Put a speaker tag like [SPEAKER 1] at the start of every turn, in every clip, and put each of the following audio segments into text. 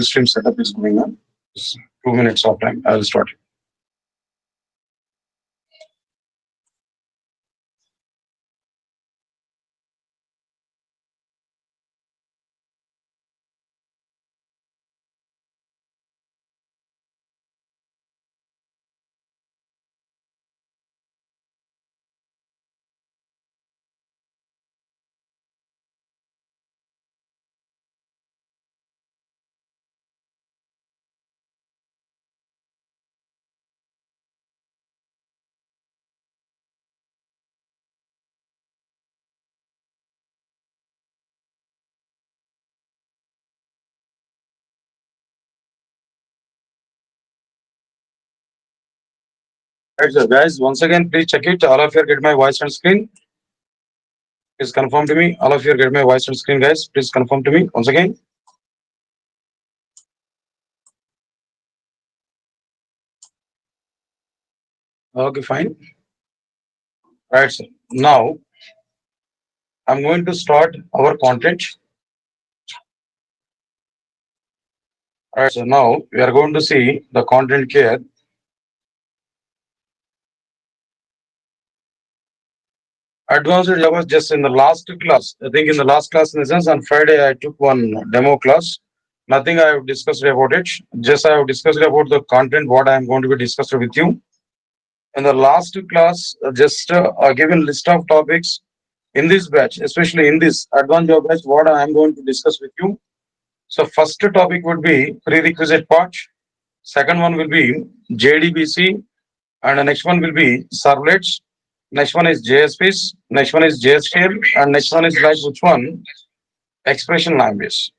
[SPEAKER 1] stream setup is going on. Just 2 minutes of time. I will start. Right, so guys, once again, please check it. All of you get my voice on screen. Please confirm to me. All of you get my voice on screen, guys. Please confirm to me once again. Okay, fine. Right, so now I'm going to start our content. Alright, so now we are going to see the content here. Advanced Java just in the last class. I think in the last class, in the sense, on Friday I took one demo class. Nothing I have discussed about it. Just I have discussed about the content, what I am going to be discussing with you. In the last class, just given list of topics in this batch, especially in this advanced Java batch, what I am going to discuss with you. So first topic would be prerequisite part. Second one will be JDBC, and the next one will be servlets. Next one is JSPs. Next one is JSTL, and next one is like which one? Expression language.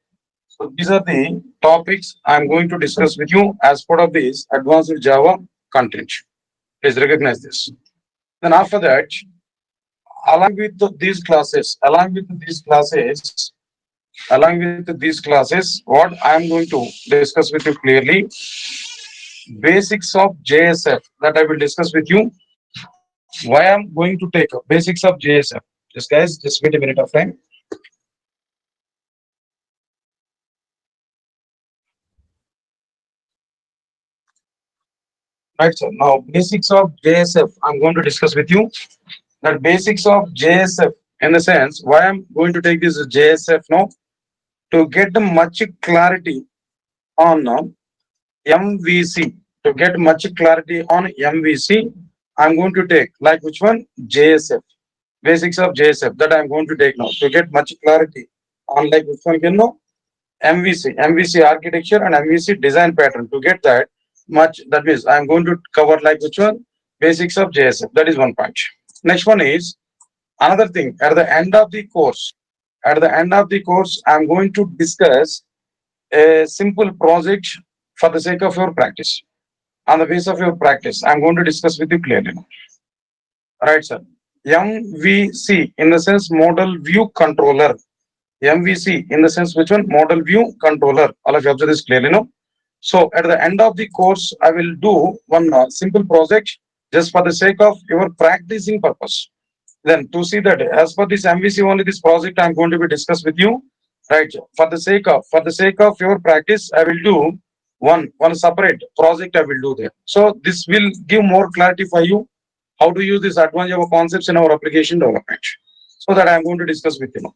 [SPEAKER 1] So these are the topics I'm going to discuss with you as part of this advanced Java content. Please recognize this. Then after that, along with these classes, what I am going to discuss with you clearly, basics of JSF that I will discuss with you. Why I'm going to take basics of JSF? Just guys, just wait a minute of time. Right, so now basics of JSF I'm going to discuss with you. That basics of JSF in the sense why I'm going to take this JSF now to get much clarity on MVC. To get much clarity on MVC, I'm going to take like which one? JSF. Basics of JSF that I'm going to take now to get much clarity on like which one can know MVC architecture and MVC design pattern. To get that much, that means I'm going to cover like which one? Basics of JSF. That is one point. Next one is another thing. At the end of the course, I'm going to discuss a simple project for the sake of your practice. On the basis of your practice, I'm going to discuss with you clearly. Right, sir. MVC in the sense model view controller. MVC in the sense which one? Model view controller. All of you observe this clearly, no? So at the end of the course, I will do one simple project just for the sake of your practicing purpose. Then to see that as per this MVC only this project I'm going to be discussed with you, right? For the sake of your practice, I will do one separate project I will do there. So this will give more clarity for you how to use this advanced Java concepts in our application development. So that I'm going to discuss with you.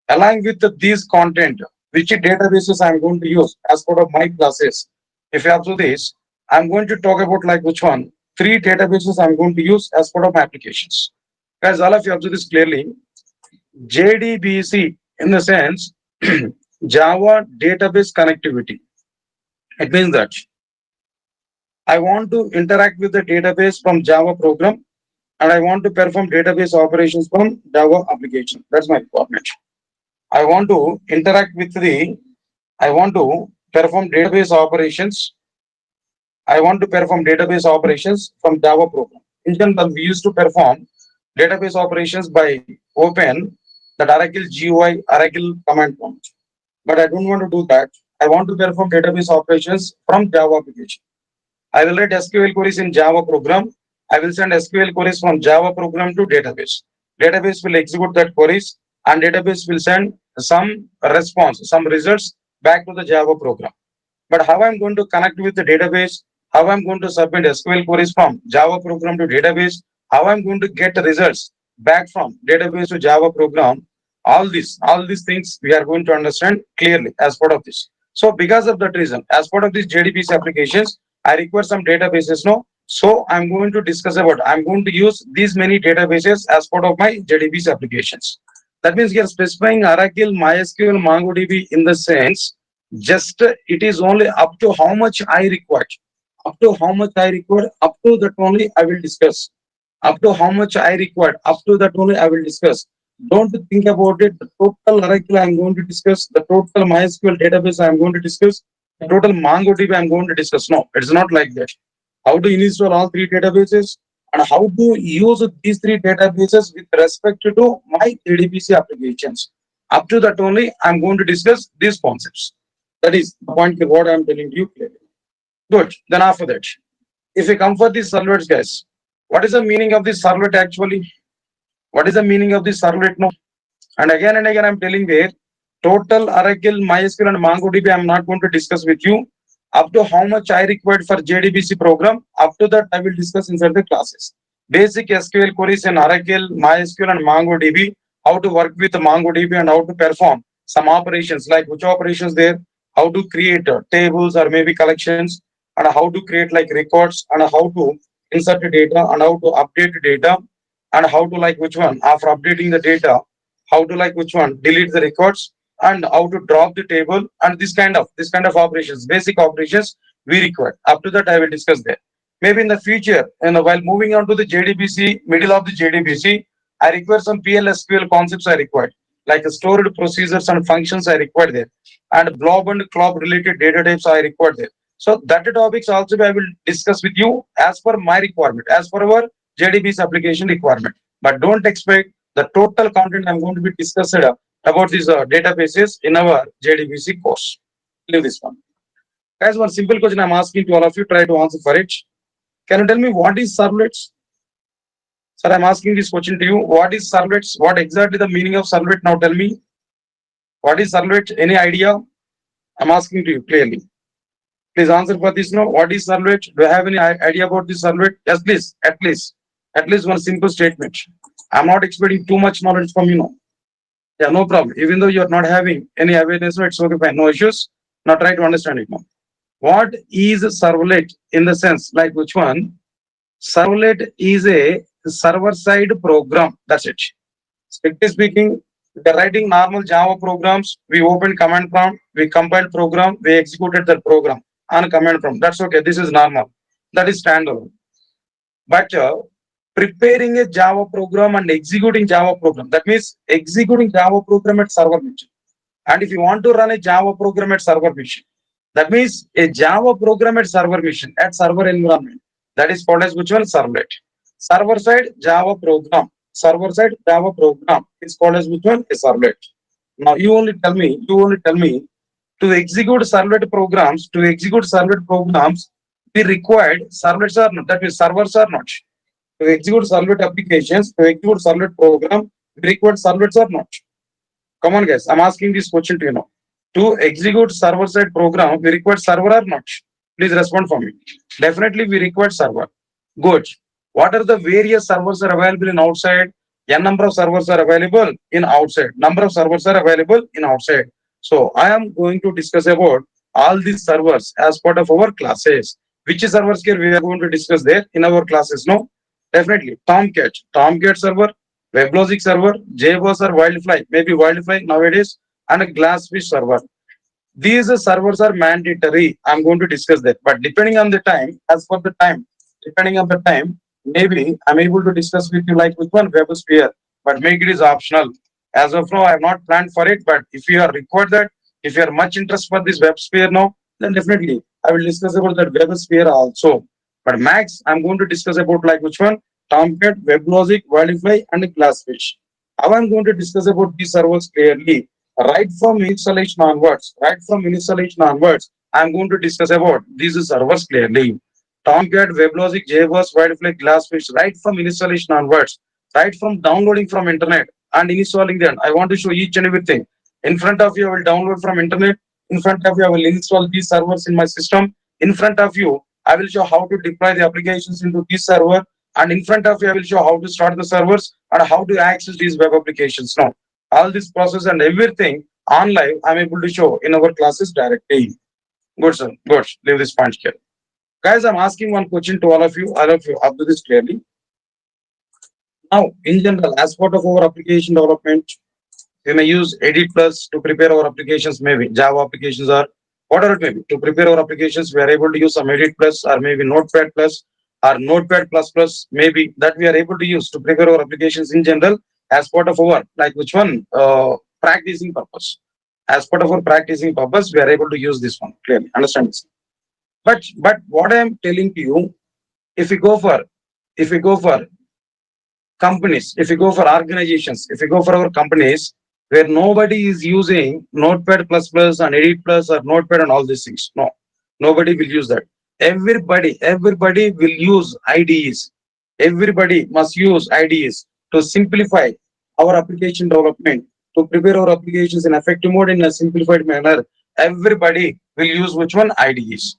[SPEAKER 1] Along with these content, which databases I'm going to use as part of my classes. If you observe this, I'm going to talk about like which one? 3 databases I'm going to use as part of my applications. Guys, all of you observe this clearly. JDBC in the sense Java database connectivity. It means that I want to interact with the database from Java program and I want to perform database operations from Java application. That's my requirement. I want to interact with I want to perform database operations. I want to perform database operations from Java program. In general, we used to perform database operations by open the Oracle GUI Oracle command prompt. But I don't want to do that. I want to perform database operations from Java application. I will write SQL queries in Java program. I will send SQL queries from Java program to database. Database will execute that queries and database will send some response, some results back to the Java program. But how I'm going to connect with the database, how I'm going to submit SQL queries from Java program to database, how I'm going to get the results back from database to Java program, all these things we are going to understand clearly as part of this. So because of that reason, as part of these JDBC applications, I require some databases now. So I'm going to discuss about, I'm going to use these many databases as part of my JDBC applications. That means you are specifying Oracle, MySQL, MongoDB in the sense, just it is only up to how much I require. Up to how much I require, up to that only I will discuss. Up to how much I require, up to that only I will discuss. Don't think about it. The total Oracle I am going to discuss, the total MySQL database I am going to discuss, the total MongoDB I am going to discuss. No, it's not like that. How to install all three databases and how to use these three databases with respect to my JDBC applications. Up to that only I am going to discuss these concepts. That is the point of what I am telling you clearly. Good. Then after that, if we come for these servlets, guys, what is the meaning of this servlet actually? What is the meaning of this servlet now? And again, I'm telling there, total Oracle, MySQL, and MongoDB, I'm not going to discuss with you. Up to how much I required for JDBC program, up to that I will discuss inside the classes. Basic SQL queries in Oracle, MySQL, and MongoDB, how to work with MongoDB and how to perform some operations, like which operations there, how to create tables or maybe collections, and how to create like records, and how to insert the data, and how to update the data, and how to like which one after updating the data, how to like which one delete the records, and how to drop the table, and this kind of operations, basic operations we require. Up to that I will discuss there. Maybe in the future, and while moving on to the JDBC, middle of the JDBC, I require some PLSQL concepts I required, like stored procedures and functions I required there, and blob and clob related data types I required there. So that topics also I will discuss with you as per my requirement, as per our JDBC application requirement. But don't expect the total content I'm going to be discussed about these databases in our JDBC course. Leave this one. Guys, one simple question I'm asking to all of you, try to answer for it. Can you tell me what is servlets? Sir, I'm asking this question to you. What is servlets? What exactly the meaning of servlet? Now tell me. What is servlet? Any idea? I'm asking to you clearly. Please answer for this now. What is servlet? Do you have any idea about this servlet? Yes, please. At least one simple statement. I'm not expecting too much knowledge from you now. Yeah, no problem. Even though you're not having any awareness, no, it's okay, fine. No issues. Now try to understand it now. What is servlet in the sense, like which one? Servlet is a server-side program. That's it. Strictly speaking, we are writing normal Java programs. We open command prompt, we compiled program, we executed that program on command prompt. That's okay. This is normal. That is standalone. But preparing a Java program and executing Java program, that means executing Java program at server machine. And if you want to run a Java program at server machine, that means a Java program at server machine, at server environment, that is called as which one? Servlet. Server side Java program. Server side Java program is called as which one? A servlet. Now you only tell me to execute servlet programs, we required servlets are not, that means servers are not. To execute servlet applications, to execute servlet program, we required servlets or not. Come on, guys. I'm asking this question to you now. To execute server-side program, we require server or not? Please respond for me. Definitely, we require server. Good. What are the various servers are available in outside? N number of servers are available in outside. Number of servers are available in outside. So I am going to discuss about all these servers as part of our classes. Which servers here we are going to discuss there in our classes? No, definitely Tomcat server, WebLogic server, JBoss or Wildfly, maybe Wildfly nowadays, and a Glassfish server. These servers are mandatory. I'm going to discuss that. But depending on the time, as for the time, depending on the time, maybe I'm able to discuss with you like with one WebSphere, but make it is optional. As of now, I have not planned for it. But if you are required that, if you are much interest for this WebSphere now, then definitely I will discuss about that WebSphere also. But max, I'm going to discuss about like which one? Tomcat, WebLogic, Wildfly, and Glassfish. How I'm going to discuss about these servers clearly. Right from installation onwards, I'm going to discuss about these servers clearly. Tomcat, WebLogic, JBoss, Wildfly, Glassfish, right from installation onwards, right from downloading from internet and installing them. I want to show each and everything. In front of you, I will download from internet. In front of you, I will install these servers in my system. In front of you, I will show how to deploy the applications into this server. And in front of you, I will show how to start the servers and how to access these web applications. Now, all this process and everything on live, I'm able to show in our classes directly. Good, sir. Good. Leave this point here. Guys, I'm asking one question to all of you. All of you up to this clearly. Now, in general, as part of our application development, we may use Edit Plus to prepare our applications, maybe Java applications or whatever it may be. To prepare our applications, we are able to use some Edit Plus or maybe Notepad Plus or Notepad Plus Plus, maybe that we are able to use to prepare our applications in general as part of our, like which one? Practicing purpose. As part of our practicing purpose, we are able to use this one clearly. Understand this? But what I am telling to you, if we go for if we go for companies, if we go for organizations, if we go for our companies where nobody is using Notepad plus plus and Edit plus or Notepad and all these things. No, nobody will use that. Everybody will use IDEs. Everybody must use IDEs to simplify our application development, to prepare our applications in effective mode in a simplified manner. Everybody will use which one? IDEs.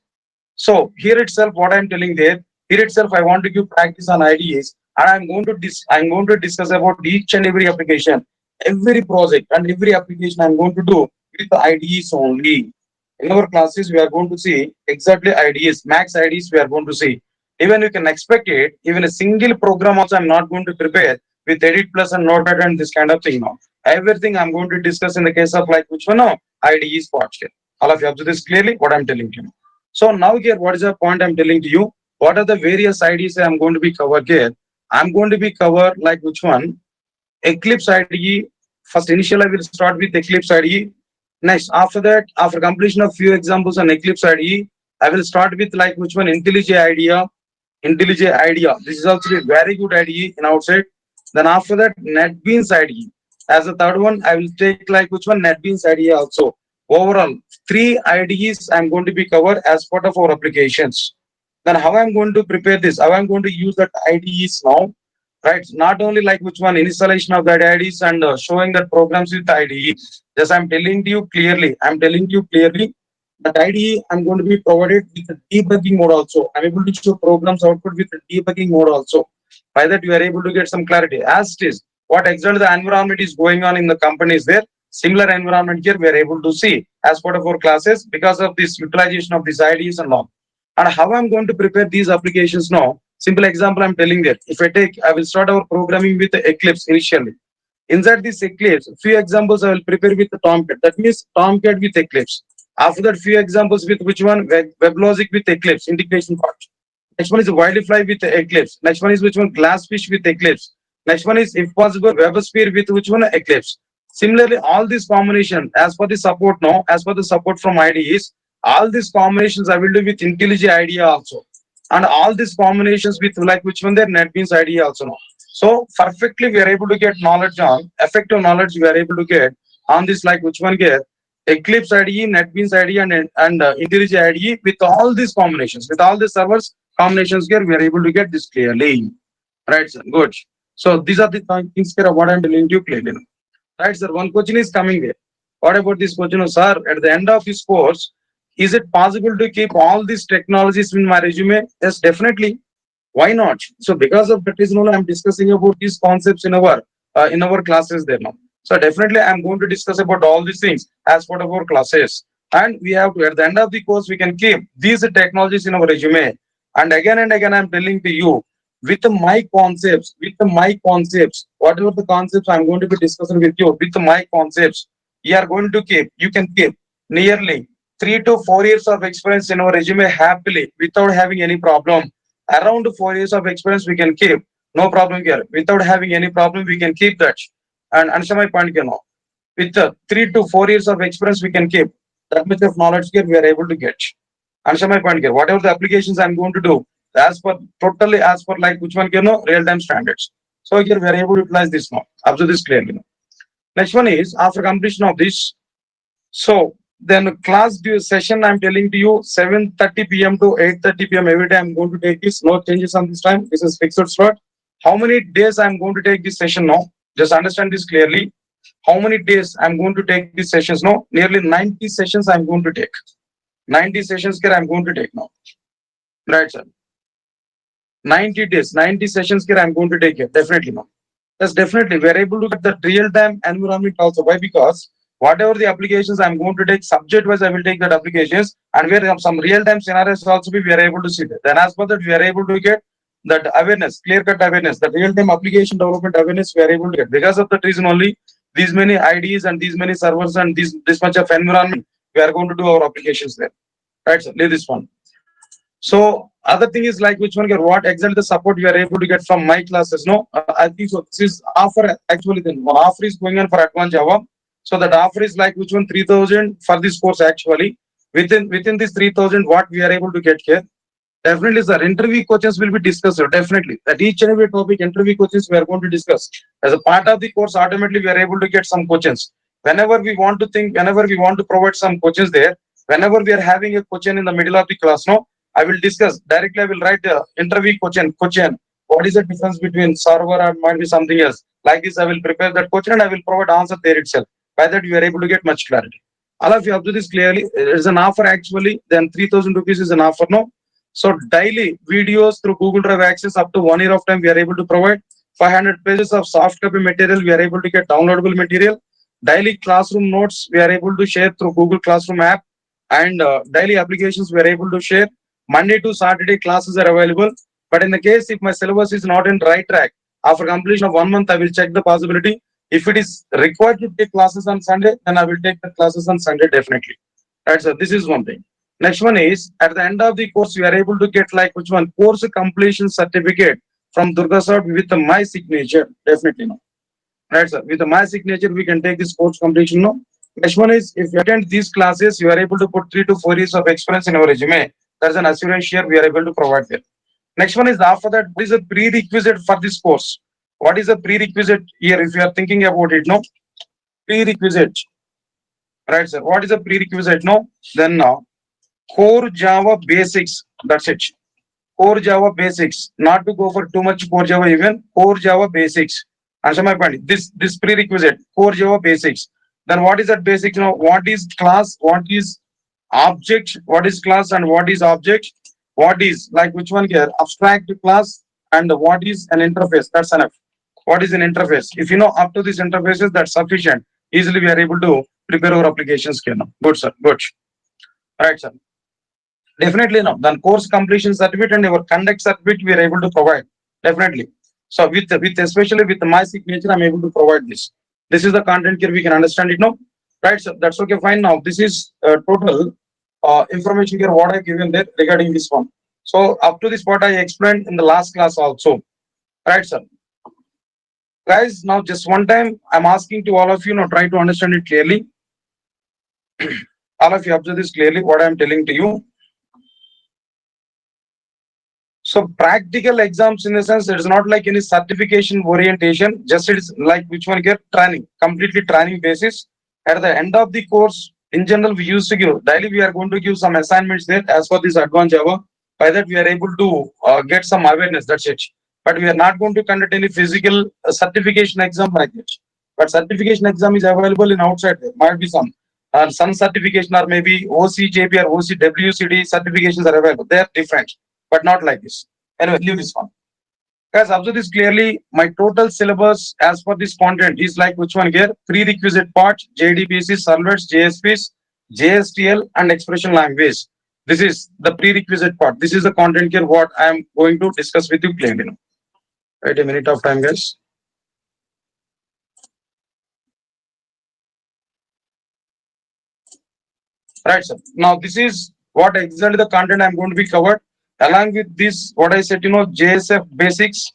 [SPEAKER 1] So here itself, what I'm telling there, here itself, I want to give practice on IDEs, and I'm going to discuss about each and every application, every project, and every application I'm going to do with the IDEs only. In our classes, we are going to see exactly IDEs, max IDEs. We are going to see. Even you can expect it. Even a single program also, I'm not going to prepare with Edit Plus and Notepad and this kind of thing. Now, everything I'm going to discuss in the case of like which one? No, IDEs part here. All of you observe this clearly. What I'm telling you. So now here, what is the point I'm telling to you? What are the various IDs I'm going to be covered here? I'm going to be covered like which one? Eclipse IDE. First, initially I will start with Eclipse IDE. Next, after that, after completion of few examples on Eclipse IDE, I will start with like which one? IntelliJ IDEA. IntelliJ IDEA. This is also a very good IDE in outside. Then after that, NetBeans IDE. As the third one, I will take like which one? NetBeans IDEA also. Overall, three IDEs I'm going to be covered as part of our applications. Then how I'm going to prepare this? How I'm going to use that IDEs now? Right? Not only like which one installation of that IDEs and showing that programs with IDE. Just I'm telling to you clearly. I'm telling you clearly that IDE I'm going to be provided with the debugging mode also. I'm able to show programs output with the debugging mode also. By that you are able to get some clarity. As it is, what exactly the environment is going on in the company is there. Similar environment here we are able to see as part of our classes because of this utilization of these IDEs and all. And how I'm going to prepare these applications now. Simple example I'm telling there. If I will start our programming with the Eclipse initially. Inside this Eclipse, few examples I will prepare with the Tomcat. That means Tomcat with Eclipse. After that, few examples with which one? WebLogic with Eclipse, integration part. Next one is Wildfly with Eclipse. Next one is which one? Glassfish with Eclipse. Next one is, if possible, WebSphere with which one? Eclipse. Similarly, all these combinations, as per the support now, as per the support from IDEs, all these combinations I will do with IntelliJ IDEA also. And all these combinations with like which one? Their NetBeans IDEA also now. So perfectly we are able to get knowledge on, effective knowledge we are able to get on this like which one here? Eclipse IDE, NetBeans IDE and IntelliJ IDE with all these combinations, with all the servers combinations here, we are able to get this clearly. Right, sir? Good. So these are the things here of what I'm telling you clearly. Right, sir? One question is coming there. What about this question, sir? At the end of this course, is it possible to keep all these technologies in my resume? Yes, definitely. Why not? So because of that reason, I'm discussing about these concepts in our classes there now. So definitely, I'm going to discuss about all these things as part of our classes. And we have to, at the end of the course, we can keep these technologies in our resume. And again, I'm telling to you, with my concepts, whatever the concepts I'm going to be discussing with you, with my concepts, you can keep nearly 3 to 4 years of experience in our resume happily without having any problem. Around 4 years of experience we can keep, no problem here. Without having any problem, we can keep that. And answer my point, with 3 to 4 years of experience, we can keep that much of knowledge here we are able to get. Answer my point here. Whatever the applications I'm going to do, totally as per like which one, real-time standards. So here we are able to utilize this now. Observe this clearly. Next one is after completion of this. So then class due session, I'm telling to you 7:30 p.m. to 8:30 p.m. every day I'm going to take this. No changes on this time. This is fixed slot. How many days I'm going to take this session now? Just understand this clearly. How many days I'm going to take these sessions? No, nearly 90 sessions I'm going to take. 90 sessions here I'm going to take now. Right, sir. 90 days, 90 sessions here I'm going to take here. Definitely no. Yes, definitely. We are able to get the real-time environment also. Why? Because whatever the applications I'm going to take, subject-wise, I will take that applications, and where some real-time scenarios also be, we are able to see that. Then as per that, we are able to get that awareness, clear-cut awareness, that real-time application development awareness, we are able to get. Because of that reason only, these many IDs and these many servers and this much of environment, we are going to do our applications there. Right, sir? Leave this one. So other thing is like which one get what exactly the support we are able to get from my classes. No, I think so. This is offer actually. Then one offer is going on for advanced Java. So that offer is like which one 3,000 for this course actually. Within this 3,000, what we are able to get here. Definitely, sir. Interview questions will be discussed. Sir. Definitely, that each and every topic interview questions we are going to discuss as a part of the course. Automatically, we are able to get some questions. Whenever we want to think, whenever we want to provide some questions there. Whenever we are having a question in the middle of the class, no, I will discuss directly. I will write the interview question. Question. What is the difference between server and might be something else? Like this, I will prepare that question and I will provide answer there itself. By that, you are able to get much clarity. All of you observe this clearly. It is an offer actually. Then 3,000 rupees is an offer. No. So daily videos through Google Drive access up to 1 year of time we are able to provide. 500 pages of soft copy material we are able to get downloadable material. Daily classroom notes we are able to share through Google Classroom app, and daily applications we are able to share. Monday to Saturday classes are available. But in the case if my syllabus is not in right track, after completion of 1 month, I will check the possibility. If it is required to take classes on Sunday, then I will take the classes on Sunday definitely. Right, so this is one thing. Next one is at the end of the course, you are able to get like which one course completion certificate from Durga sir with my signature. Definitely no. Right, sir. With my signature, we can take this course completion. No. Next one is if you attend these classes, you are able to put 3 to 4 years of experience in our resume. There's an assurance here we are able to provide there. Next one is after that, what is a prerequisite for this course? What is a prerequisite here? If you are thinking about it, no prerequisite. Right, sir. What is a prerequisite? No. Then now core Java basics. That's it. Core Java basics. Not to go for too much core Java even. Core Java basics. Answer my point. This prerequisite. Core Java basics. Then what is that basics? You know, what is class? What is object? What is class and what is object? What is like which one here? Abstract class and what is an interface? That's enough. What is an interface? If you know up to these interfaces, that's sufficient. Easily we are able to prepare our applications here now. Good, sir. Good. Right, sir. Definitely no. Then course completion certificate and our conduct certificate we are able to provide. Definitely. So with especially with my signature, I'm able to provide this. This is the content here. We can understand it now. Right. So that's okay. Fine. Now this is total information here. What I given there regarding this one. So up to this what I explained in the last class also. Right, sir. Guys, now just one time I'm asking to all of you now try to understand it clearly. All of you observe this clearly. What I'm telling to you. So practical exams in the sense it is not like any certification orientation, just it is like which one here training, completely training basis. At the end of the course, in general, we used to give daily. We are going to give some assignments there as for this advanced Java. By that, we are able to get some awareness. That's it. But we are not going to conduct any physical certification exam like that. But certification exam is available in outside. There might be some certification or maybe OCJP or OCWCD certifications are available. They are different, but not like this. Anyway, leave this one. Guys, observe this clearly. My total syllabus as per this content is like which one here? Prerequisite part, JDBC, servlets, JSPs, JSTL, and expression language. This is the prerequisite part. This is the content here what I am going to discuss with you clearly. Wait a minute of time, guys. Right, sir. Now this is what exactly the content I'm going to be covered. Along with this, what I said, JSF basics.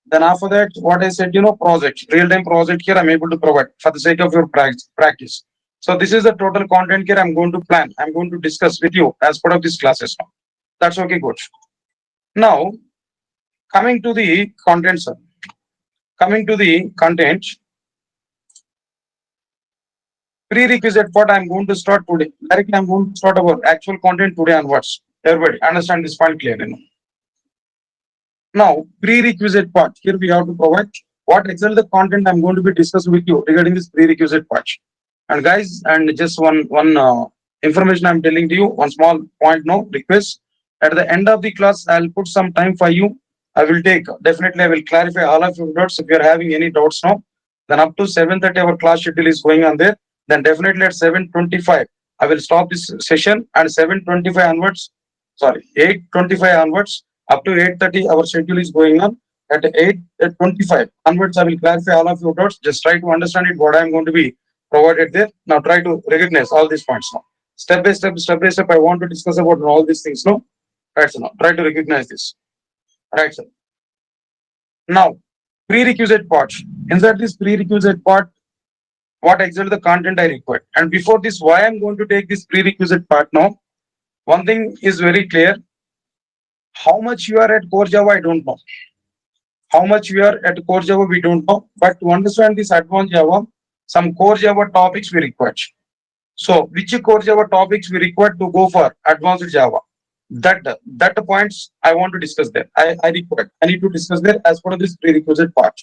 [SPEAKER 1] Then after that, what I said, project, real-time project here, I'm able to provide for the sake of your practice. So this is the total content here I'm going to plan. I'm going to discuss with you as part of these classes. That's okay, good. Now, coming to the content, sir. Coming to the content, prerequisite part I'm going to start today. Directly, I'm going to start our actual content today onwards. Everybody understand this point clearly. Now, prerequisite part here we have to provide what exactly the content I'm going to be discussing with you regarding this prerequisite part. And guys, and just one information I'm telling to you, one small point, no request. At the end of the class, I'll put some time for you. I will take definitely. I will clarify all of your doubts. If you are having any doubts now, then up to 7:30 our class schedule is going on there. Then definitely at 7:25 I will stop this session, and 7:25 onwards, sorry, 8:25 onwards up to 8:30 our schedule is going on. At 8:25 onwards, I will clarify all of your doubts. Just try to understand it. What I am going to be provided there. Now try to recognize all these points now. Step by step, I want to discuss about all these things now. Right, so now try to recognize this. Right, sir. Now, prerequisite part. Inside this prerequisite part, what exactly the content I require. And before this, why I'm going to take this prerequisite part now. One thing is very clear. How much you are at core Java, I don't know. How much we are at core Java, we don't know. But to understand this advanced Java, some core Java topics we require. So, which core Java topics we require to go for advanced Java? That the points I want to discuss there. I require. I need to discuss there as part of this prerequisite part.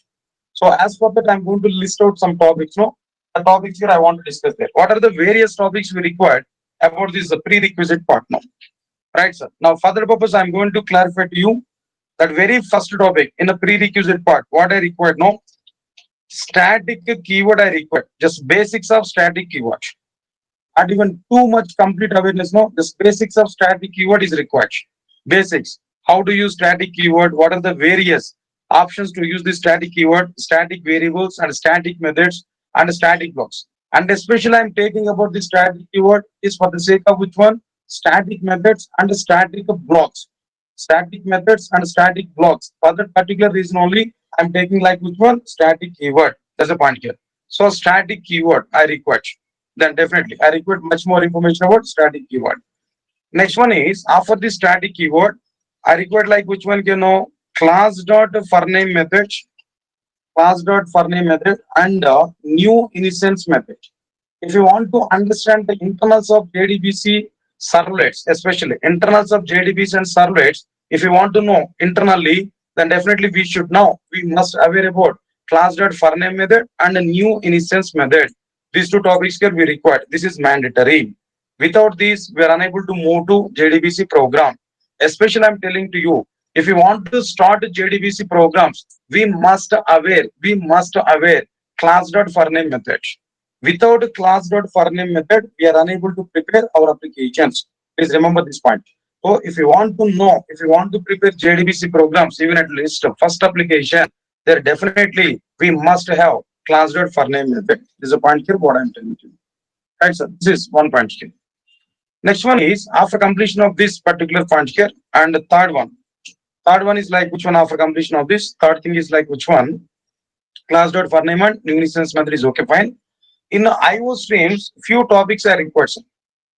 [SPEAKER 1] So, as for that, I'm going to list out some topics. No, the topics here I want to discuss there. What are the various topics we required about this prerequisite part now? Right, sir. Now, for the purpose, I'm going to clarify to you that very first topic in the prerequisite part. What I required now, static keyword I required. Just basics of static keyword. Not even too much complete awareness. No, just basics of static keyword is required. Basics. How to use static keyword? What are the various options to use the static keyword? Static variables and static methods and static blocks. And especially I'm taking about the static keyword is for the sake of which one? Static methods and static blocks. Static methods and static blocks. For that particular reason only, I'm taking like which one? Static keyword. That's a point here. So static keyword I require. Then definitely I require much more information about static keyword. Next one is after the static keyword, I require like which one class dot for name method, and new instance method. If you want to understand the internals of JDBC servlets, especially internals of JDBC and servlets, if you want to know internally, then definitely we must aware about class dot for name method and a new instance method. These two topics here we require. This is mandatory. Without these, we are unable to move to JDBC program. Especially, I'm telling to you, if you want to start JDBC programs, we must aware class dot for name method. Without class dot for name method, we are unable to prepare our applications. Please remember this point. So, if you want to know, if you want to prepare JDBC programs, even at least first application, there definitely we must have class dot for name method. This is a point here. What I'm telling you. Right, sir. This is one point here. Next one is after completion of this particular point here, and the third one. Third one is like which one after completion of this. Third thing is like which one? Class dot for name and new instance method is okay, fine. In IO streams, few topics are required.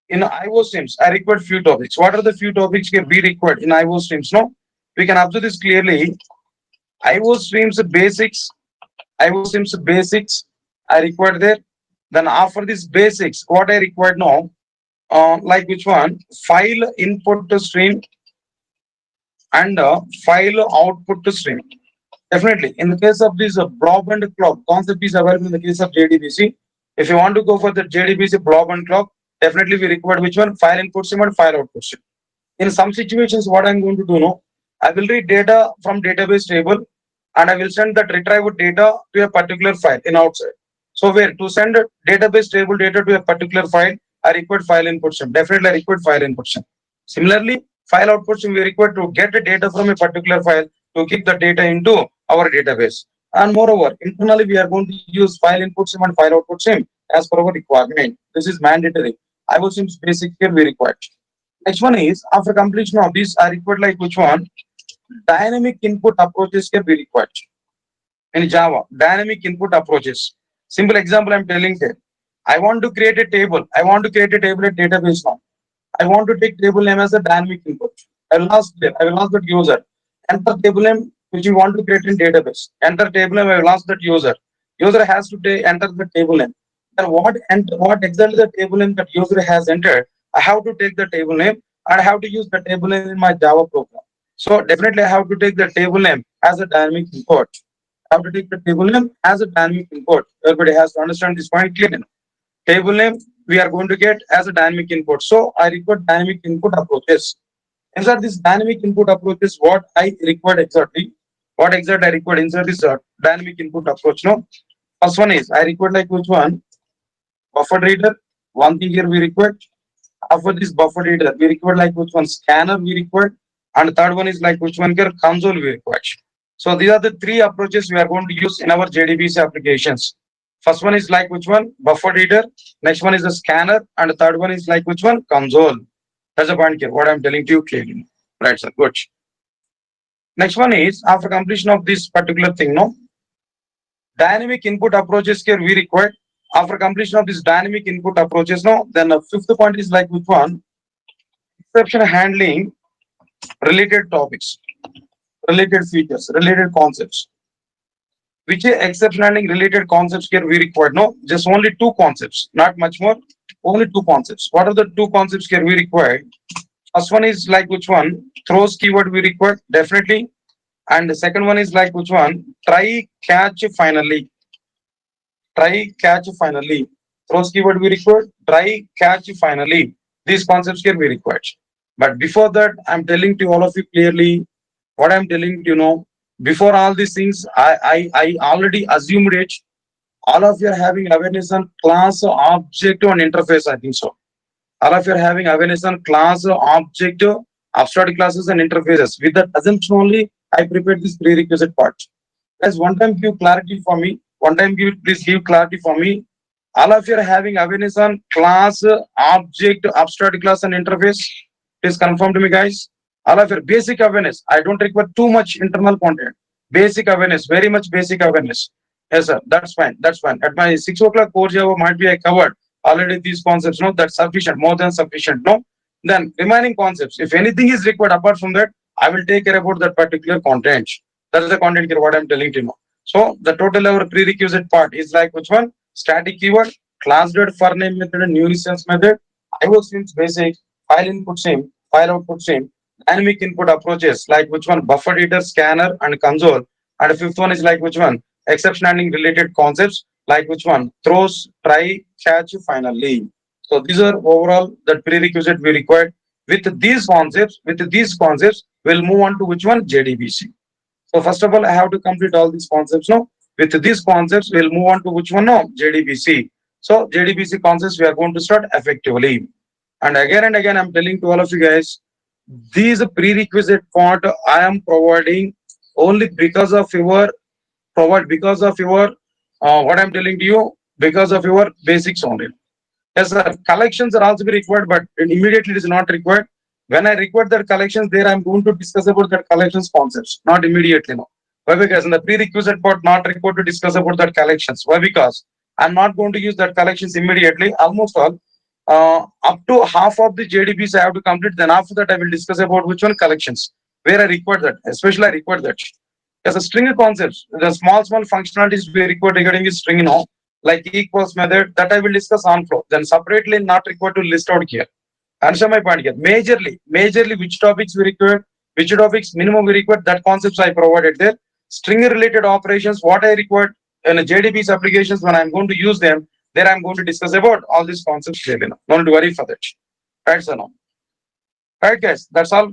[SPEAKER 1] In IO streams, I required few topics. What are the few topics here we required in IO streams? No, we can observe this clearly. IO streams basics, I required there. Then after this basics, what I required now, like which one? File input to stream and file output to stream. Definitely, in the case of this blob and clock concept is available in the case of JDBC. If you want to go for the JDBC blob and clock, definitely we require which one? File input stream and file output stream. In some situations, what I'm going to do now, I will read data from database table and I will send that retrieved data to a particular file in outside. So where to send a database table data to a particular file, I require file input stream. Definitely I require file input stream. Similarly, file output stream we require to get the data from a particular file to keep the data into our database. And moreover, internally we are going to use file input stream and file output stream as per our requirement. This is mandatory. I will seems basic here we require. Next one is after completion of this, I require like which one? Dynamic input approaches here we require. In Java, dynamic input approaches. Simple example I'm telling here. I want to create a table. I want to create a table at database now. I want to take table name as a dynamic input. I will ask that user. Enter table name which you want to create in database. Enter table name, I will ask that user. User has to enter the table name. Then what exactly the table name that user has entered, I have to take the table name and I have to use the table name in my Java program. So definitely I have to take the table name as a dynamic input. I have to take the table name as a dynamic input. Everybody has to understand this point clearly. Table name we are going to get as a dynamic input. So I require dynamic input approaches. Inside this dynamic input approaches, what I required exactly, what exactly I required inside this dynamic input approach. No, first one is I required like which one buffer reader. One thing here we required. After this buffer reader, we required like which one scanner we required, and third one is like which one here console we required. So these are the three approaches we are going to use in our JDBC applications. First one is like which one buffer reader. Next one is the scanner, and the third one is like which one console. That's the point here. What I'm telling to you clearly. Right, sir. Good. Next one is after completion of this particular thing, no dynamic input approaches here we require. After completion of this dynamic input approaches, no, then the fifth point is like which one exception handling related topics, related features, related concepts. Which exception handling related concepts here we require? No, just only two concepts, not much more. Only two concepts. What are the two concepts here we require? First one is like which one? Throws keyword we require definitely. And the second one is like which one? Try catch finally. Try catch finally. Throws keyword we require. Try catch finally. These concepts here we require. But before that, I'm telling to all of you clearly what I'm telling you know. Before all these things, I already assumed it. All of you are having awareness on class, object, and interface. I think so. All of you are having awareness on class, object, abstract classes, and interfaces. With that assumption only, I prepared this prerequisite part. Guys, one time give clarity for me. One time please give clarity for me. All of you are having awareness on class, object, abstract class, and interface. Please confirm to me, guys. All of your basic awareness. I don't require too much internal content. Basic awareness, very much basic awareness. Yes, sir. That's fine. That's fine. At my 6 o'clock course, might be I covered already these concepts. No, that's sufficient, more than sufficient. No, then remaining concepts. If anything is required apart from that, I will take care about that particular content. That's the content here. What I'm telling you now. So the total our prerequisite part is like which one? Static keyword, class dot for name method, and new instance method. I was since basic file input same, file output same. Dynamic input approaches like which one? Buffer reader, scanner, and console. And the fifth one is like which one? Exception handling related concepts like which one? Throws, try, catch, finally. So these are overall the prerequisite we required. With these concepts, we'll move on to which one? JDBC. So first of all, I have to complete all these concepts now. With these concepts, we'll move on to which one now? JDBC. So JDBC concepts we are going to start effectively. And again, I'm telling to all of you guys, these prerequisite part I am providing only because of your what I'm telling to you, because of your basics only. Yes, sir. Collections are also be required, but immediately it is not required. When I require that collections, there I'm going to discuss about that collections concepts, not immediately now. Why? Because in the prerequisite part, not required to discuss about that collections. Why? Because I'm not going to use that collections immediately. Almost all, up to half of the JDBs I have to complete. Then after that, I will discuss about which one collections, where I require that. Especially I require that. As a string concepts, the small functionalities we require regarding the string, like equals method, that I will discuss on flow. Then separately not required to list out here. Answer my point here. Majorly which topics we require, which topics minimum we require, that concepts I provided there. String related operations, what I required in a JDB's applications when I'm going to use them, there I'm going to discuss about all these concepts clearly now. Don't worry for that. Right, so now. Right, guys, that's all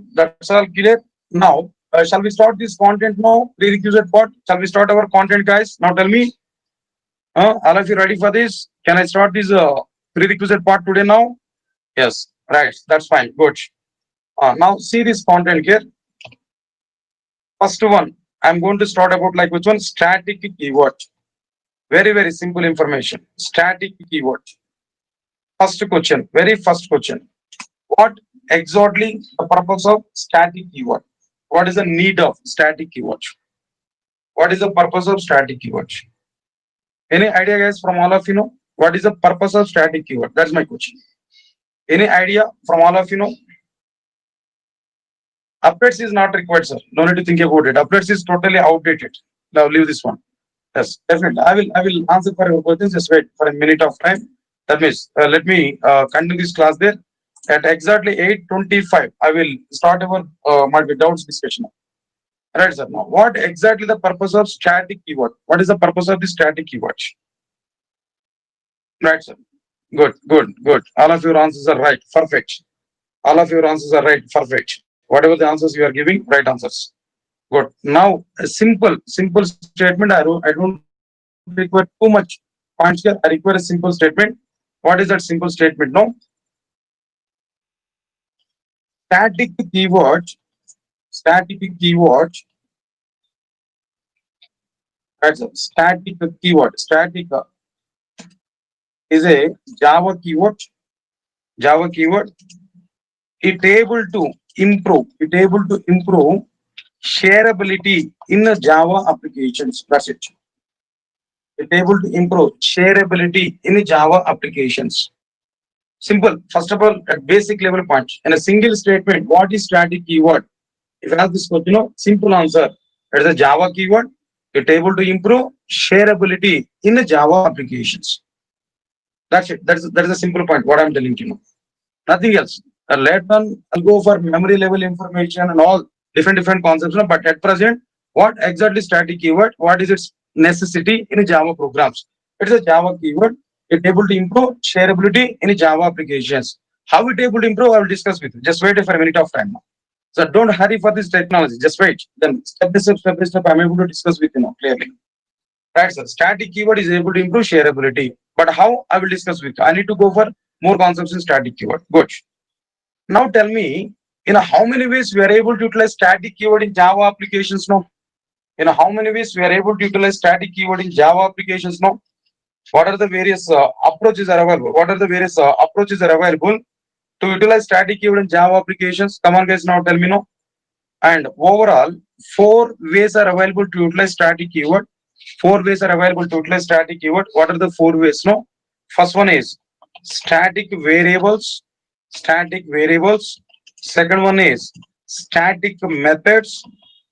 [SPEAKER 1] clear. Now, shall we start this content now? Prerequisite part. Shall we start our content, guys? Now tell me, all of you ready for this? Can I start this prerequisite part today now? Yes, right. That's fine. Good. Now see this content here. First one, I'm going to start about like which one? Static keyword. Very simple information. Static keyword. First question, very first question. What exactly the purpose of static keyword? What is the need of static keyword? What is the purpose of static keyword? Any idea, guys, from all of you know? What is the purpose of static keyword? That's my question. Any idea from all of you know? Updates is not required, sir. No need to think about it. Updates is totally outdated. Now leave this one. Yes, definitely. I will answer for your questions. Just wait for a minute of time. That means let me continue this class there. At exactly 8:25, I will start our might be doubts discussion. Right, sir. Now, what exactly the purpose of static keyword? What is the purpose of the static keyword? Right, sir. Good, good, good. All of your answers are right. Perfect. All of your answers are right. Perfect. Whatever the answers you are giving, right answers. Good. Now, a simple statement. I don't require too much points here. I require a simple statement. What is that simple statement? No, static keyword, static keyword, that's a static keyword. Static is a Java keyword. Java keyword. It able to improve shareability in the Java applications. That's it. It able to improve shareability in the Java applications. Simple. First of all, at basic level point, in a single statement, what is static keyword? If you ask this question, simple answer. It is a Java keyword. It able to improve shareability in the Java applications. That's it. That is a simple point. What I'm telling you. Nothing else. Later on, I'll go for memory level information and all different concepts. But at present, what exactly static keyword? What is its necessity in Java programs? It's a Java keyword. It's able to improve shareability in Java applications. How it able to improve? I will discuss with you. Just wait for a minute of time now. So don't hurry for this technology. Just wait. Then step by step, I'm able to discuss with you now clearly. Right, sir. Static keyword is able to improve shareability. But how? I will discuss with you. I need to go for more concepts in static keyword. Good. Now tell me, how many ways we are able to utilize static keyword in Java applications now? How many ways we are able to utilize static keyword in Java applications now? What are the various approaches are available? What are the various approaches are available to utilize static keyword in Java applications? Come on, guys, now tell me now. And overall, 4 ways are available to utilize static keyword. 4 ways are available to utilize static keyword. What are the 4 ways? No. First one is static variables. Static variables. Second one is static methods.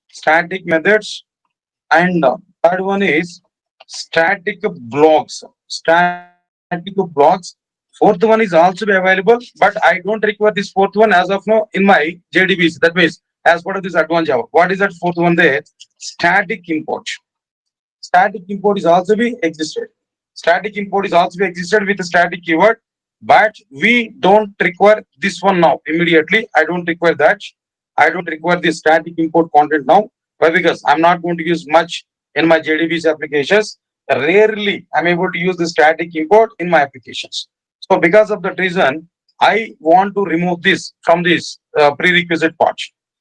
[SPEAKER 1] Static methods. And third one is static blocks. Static blocks. Fourth one is also be available, but I don't require this fourth one as of now in my JDBC. That means as part of this advanced Java. What is that fourth one there? Static import. Static import is also be existed. Static import is also be existed with a static keyword, but we don't require this one now immediately. I don't require that. I don't require this static import content now. Why? Because I'm not going to use much in my JDBC applications. Rarely I'm able to use the static import in my applications. So because of that reason, I want to remove this from this prerequisite part.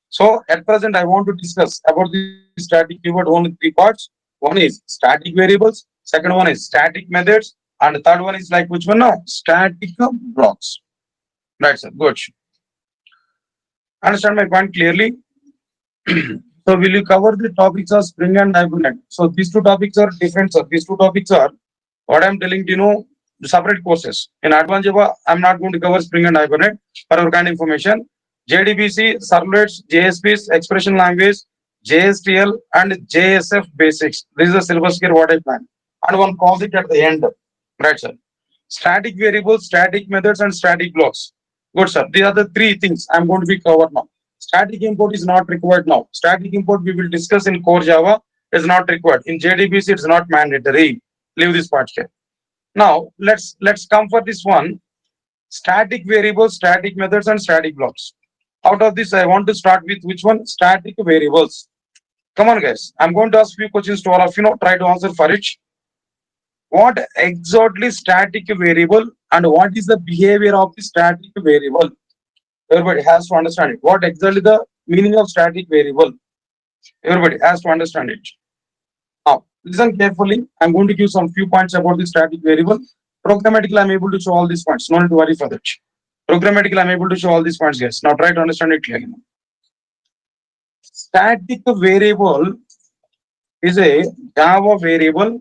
[SPEAKER 1] So at present, I want to discuss about the static keyword only 3 parts. One is static variables, second one is static methods, and the third one is like which one now? Static blocks. Right, sir. Good. Understand my point clearly? So will you cover the topics of Spring and Hibernate? So these two topics are different, sir. These two topics are what I'm telling you, separate courses. In Advanced Java, I'm not going to cover Spring and Hibernate for our kind of information. JDBC, servlets, JSPs, expression language, JSTL, and JSF basics. This is the syllabus here what I plan. And one project at the end. Right, sir. Static variables, static methods, and static blocks. Good, sir. These are the 3 things I'm going to be covered now. Static import is not required now. Static import we will discuss in core Java is not required. In JDBC, it's not mandatory. Leave this part here. Now let's come for this one. Static variables, static methods, and static blocks. Out of this, I want to start with which one? Static variables. Come on, guys. I'm going to ask few questions to all of you. Try to answer for it. What exactly static variable and what is the behavior of the static variable? Everybody has to understand it. What exactly the meaning of static variable? Everybody has to understand it. Now, listen carefully. I'm going to give some few points about the static variable. Programmatically, I'm able to show all these points. No need to worry for that. Programmatically, I'm able to show all these points. Yes. Now, try to understand it clearly. Static variable is a Java variable.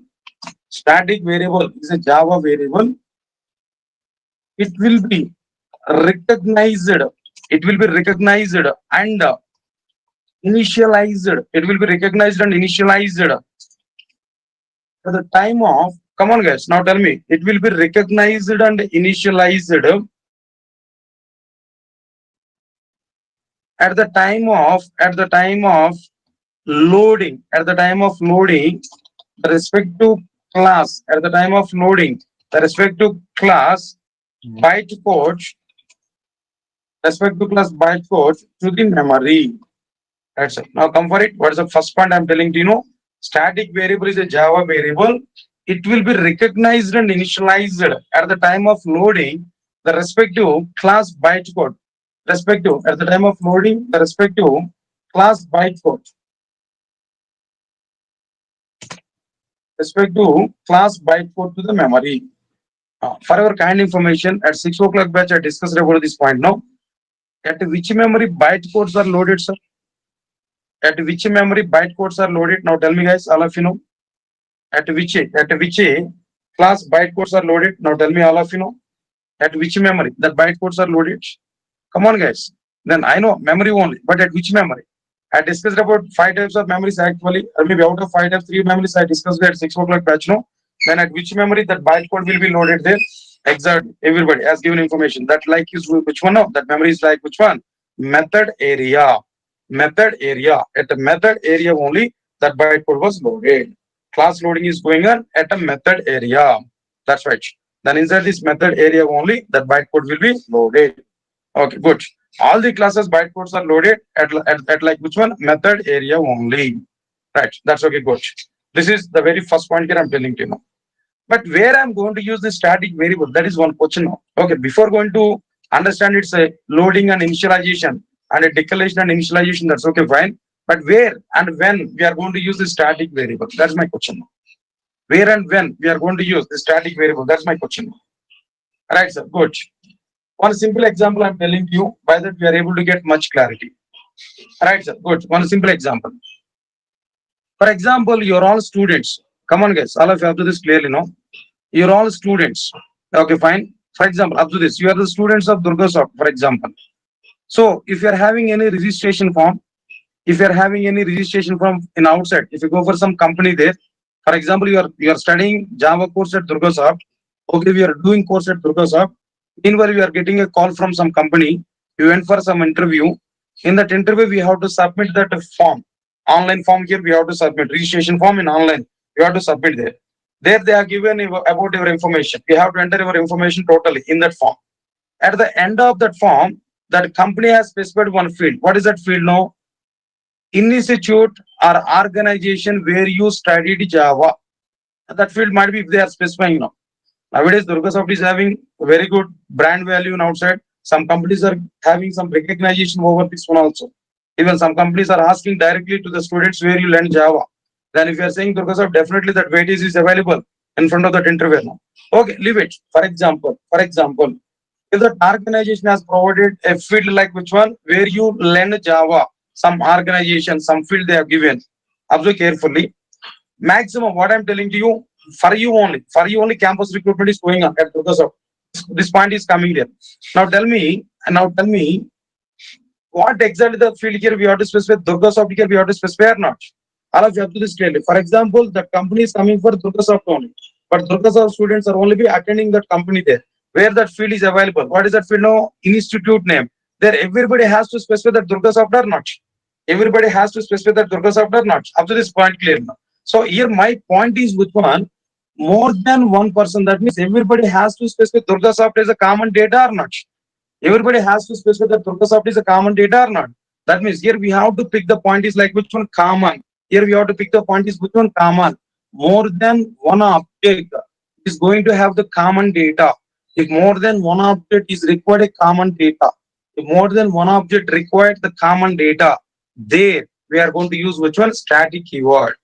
[SPEAKER 1] Static variable is a Java variable. It will be recognized. It will be recognized and initialized. It will be recognized and initialized at the time of. Come on, guys. Now tell me. It will be recognized and initialized at the time of loading, at the time of loading, the respective class, at the time of loading, the respective class bytecode, respective class bytecode to the memory. That's it. Now come for it. What is the first point I'm telling to you? Know, static variable is a Java variable. It will be recognized and initialized at the time of loading the respective class bytecode. Respective at the time of loading the respective class bytecode. Respective class bytecode to the memory. For your kind information, at 6 o'clock batch, I discussed about this point now. At which memory bytecodes are loaded, sir? At which memory bytecodes are loaded? Now tell me, guys, all of you know. At which class bytecodes are loaded? Now tell me, all of you know. At which memory that bytecodes are loaded? Come on, guys. Then I know memory only, but at which memory? I discussed about 5 types of memories actually, or maybe out of 5 types, 3 memories I discussed at 6 o'clock batch. No, then at which memory that bytecode will be loaded there? Exactly. Everybody has given information. That like is which one? No, that memory is like which one? Method area. Method area. At the method area only that bytecode was loaded. Class loading is going on at a method area. That's right. Then inside this method area only that bytecode will be loaded. Okay, good. All the classes bytecodes are loaded at like which one? Method area only. Right. That's okay, good. This is the very first point here I'm telling to you now. But where I'm going to use the static variable, that is one question now. Okay, before going to understand its a loading and initialization and a declaration and initialization, that's okay, fine. But where and when we are going to use the static variable? That's my question now. Where and when we are going to use the static variable? That's my question now. Right, sir. Good. One simple example I'm telling you, by that we are able to get much clarity. Right, sir. Good. One simple example. For example, you're all students. Come on, guys. All of you have to this clearly, no? You're all students. Okay, fine. For example, up to this, you are the students of Durga Soft, for example. So, if you're having any registration form, if you're having any registration form in outside, if you go for some company there, for example, you are studying Java course at Durga Soft. Okay, we are doing course at Durga Soft. Meanwhile, we are getting a call from some company. You went for some interview. In that interview, we have to submit that form. Online form here, we have to submit. Registration form in online. You have to submit there. There they are given about your information. You have to enter your information totally in that form. At the end of that form, that company has specified one field. What is that field now? Institute or organization where you studied Java. That field might be if they are specifying now. Nowadays, Durgasoft is having very good brand value in outside. Some companies are having some recognition over this one also. Even some companies are asking directly to the students where you learn Java. Then if you are saying Durgasoft, definitely that weightage is available in front of that interview now. Okay, leave it. For example, if the organization has provided a field like which one, where you learn Java, some organization, some field they have given. Observe carefully. Maximum, what I'm telling to you, for you only campus recruitment is going on at Durgasoft. This point is coming here. Now tell me, what exactly the field here we have to specify, Durgasoft here we have to specify or not? All of you have to this clearly. For example, the company is coming for Durgasoft only, but Durgasoft students are only be attending that company there, where that field is available. What is that field now? Institute name. There, everybody has to specify that Durgasoft or not. Everybody has to specify that Durgasoft or not. Up to this point, clear now. So here my point is which one? More than one person. That means everybody has to specify Durgasoft as a common data or not. Everybody has to specify that Durgasoft is a common data or not. That means here we have to pick the point is like which one common. Here we have to pick the point is which one common. More than one object is going to have the common data. If more than one object is required a common data, if more than one object required the common data, there we are going to use which one? Static keyword.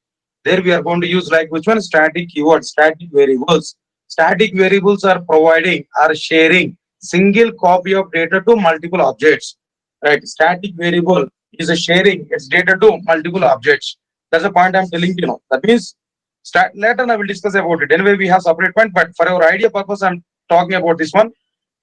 [SPEAKER 1] There we are going to use like which one? Static keyword, static variables. Static variables are providing or sharing single copy of data to multiple objects. Right? Static variable is a sharing its data to multiple objects. That's the point I'm telling you now. That means later I will discuss about it. Anyway, we have separate point, but for our idea purpose, I'm talking about this one.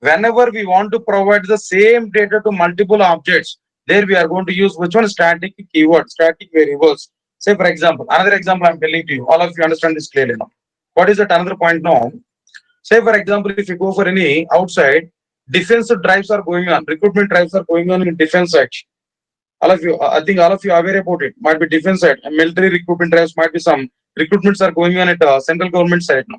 [SPEAKER 1] Whenever we want to provide the same data to multiple objects, there we are going to use which one? Static keyword, static variables. Say for example, another example I'm telling to you. All of you understand this clearly now. What is that another point now? Say for example, if you go for any outside, defense drives are going on, recruitment drives are going on in defense side. All of you, I think all of you are aware about it. Might be defense side, and military recruitment drives might be some recruitments are going on at central government side now.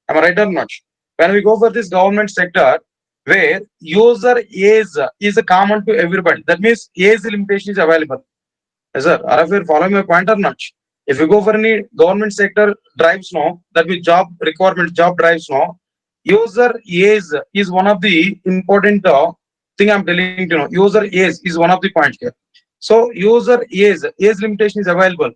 [SPEAKER 1] Am I right or not? When we go for this government sector, where user is common to everybody, that means age limitation is available. Yes, sir. Are you following my point or not? If you go for any government sector drives now, that means job requirement, job drives now, user age is one of the important thing I'm telling you. User age is one of the points here. So user age limitation is available.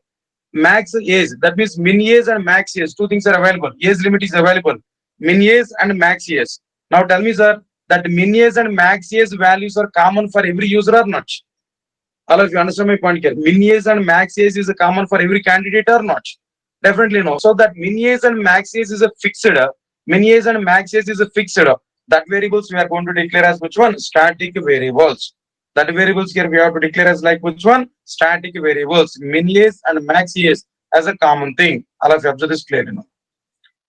[SPEAKER 1] Max age, that means min age and max age, two things are available. Age limit is available. Min age and max age. Now tell me, sir, that min age and max age values are common for every user or not? All of you understand my point here. Min age and max age is common for every candidate or not? Definitely no. So that min age and max age is a fixed. Min age and max age is a fixed. That variables we are going to declare as which one? Static variables. That variables here we have to declare as like which one? Static variables. Min age and max age as a common thing. All of you observe this clearly now.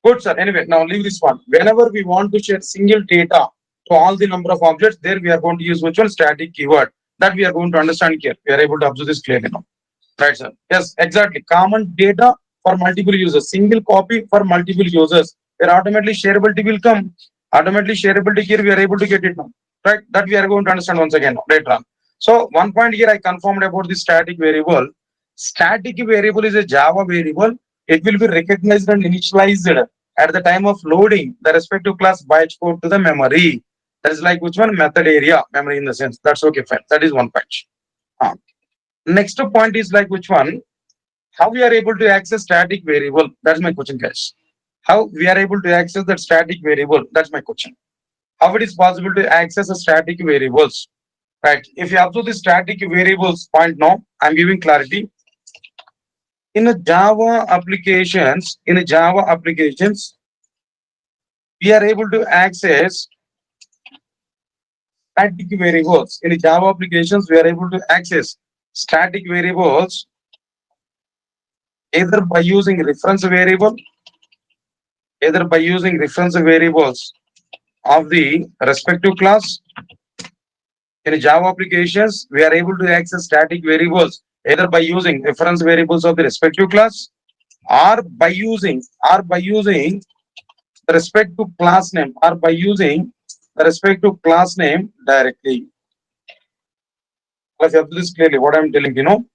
[SPEAKER 1] Good, sir. Anyway, now leave this one. Whenever we want to share single data to all the number of objects, there we are going to use which one? Static keyword. That we are going to understand here. We are able to observe this clearly now. Right, sir. Yes, exactly. Common data for multiple users. Single copy for multiple users. Where automatically shareability will come. Automatically shareability here we are able to get it now. Right? That we are going to understand once again later on. So one point here I confirmed about the static variable. Static variable is a Java variable. It will be recognized and initialized at the time of loading the respective class byte code to the memory. That is like which one? Method area, memory in the sense. That's okay, fine. That is one point. Next point is like which one? How we are able to access static variable? That's my question, guys. How we are able to access that static variable? That's my question. How it is possible to access a static variables? Right. If you observe the static variables point now, I'm giving clarity. In a Java applications, we are able to access static variables. In Java applications, we are able to access static variables either by using reference variable, of the respective class. In Java applications, we are able to access static variables either by using reference variables of the respective class or by using the respective class name directly. Let's have this clearly what I'm telling you.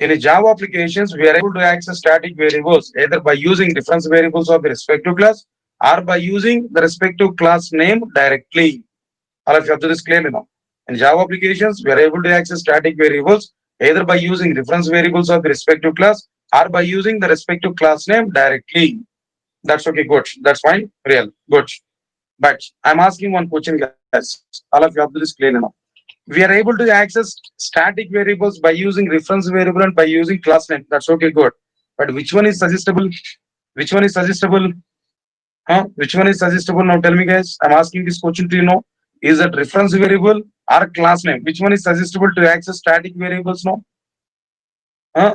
[SPEAKER 1] In Java applications, we are able to access static variables either by using reference variables of the respective class or by using the respective class name directly. All of you have to this clearly now. In Java applications, we are able to access static variables either by using reference variables of the respective class or by using the respective class name directly. That's okay, good. That's fine, real, good. But I'm asking one question, guys. All of you have to this clearly now. We are able to access static variables by using reference variable and by using class name. That's okay, good. But which one is suggestible? Which one is suggestible? Which one is suggestible? Now tell me, guys. I'm asking this question to you know. Is that reference variable or class name? Which one is suggestible to access static variables now?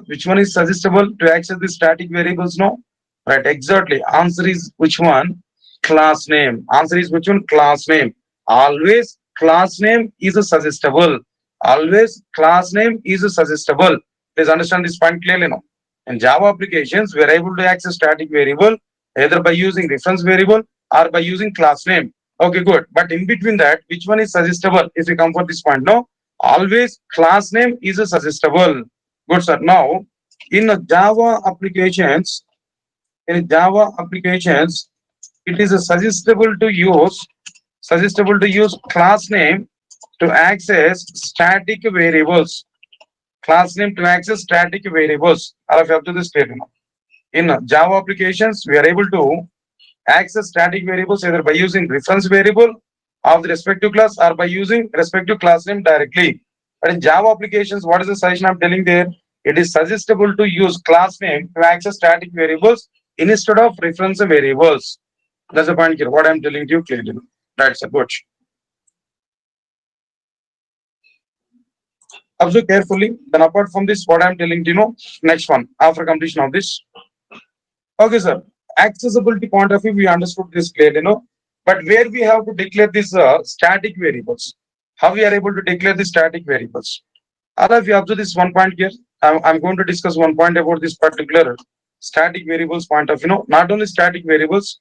[SPEAKER 1] Which one is suggestible to access the static variables now? Right, exactly. Answer is which one? Class name. Answer is which one? Class name. Always class name is a suggestible. Always class name is a suggestible. Please understand this point clearly now. In Java applications, we are able to access static variable either by using reference variable or by using class name. Okay, good. But in between that, which one is suggestible? If you come for this point, no, always class name is a suggestible. Good, sir. Now, in Java applications, it is a suggestible to use class name to access static variables. Class name to access static variables. All of you have to this clear now. In Java applications, we are able to access static variables either by using reference variable of the respective class or by using respective class name directly. But in Java applications, what is the suggestion I'm telling there? It is suggestible to use class name to access static variables instead of reference variables. That's the point here. What I'm telling you clearly. That's a good. Observe carefully. Then apart from this, what I'm telling you, next one after completion of this. Okay, sir. Accessibility point of view, we understood this clearly, but where we have to declare these static variables. How we are able to declare the static variables? All of you observe this one point here. I'm going to discuss one point about this particular static variables point of not only static variables.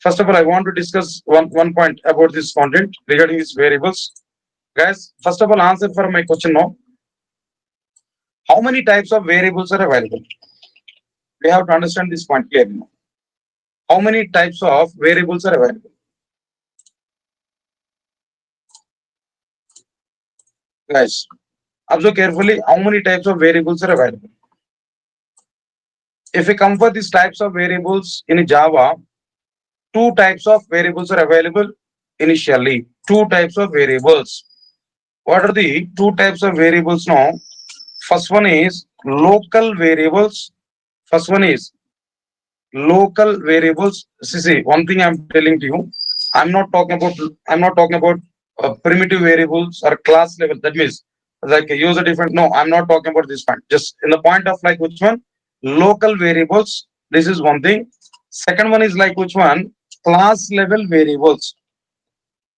[SPEAKER 1] First of all, I want to discuss one point about this content regarding these variables. Guys, first of all, answer for my question now. How many types of variables are available? We have to understand this point clearly now. How many types of variables are available? Guys, observe carefully how many types of variables are available. If we come for these types of variables in Java, two types of variables are available initially. Two types of variables. What are the two types of variables now? First one is local variables. First one is local variables. See, one thing I'm telling to you, I'm not talking about primitive variables or class level. That means like use a different. No, I'm not talking about this point. Just in the point of like which one? Local variables. This is one thing. Second one is like which one? Class level variables.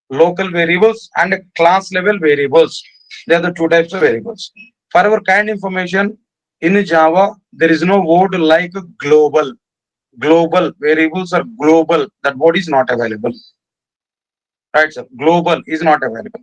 [SPEAKER 1] Local variables and class level variables. They are the two types of variables. For our kind information, in Java, there is no word like global. Global variables are global. That word is not available. Right, sir? Global is not available.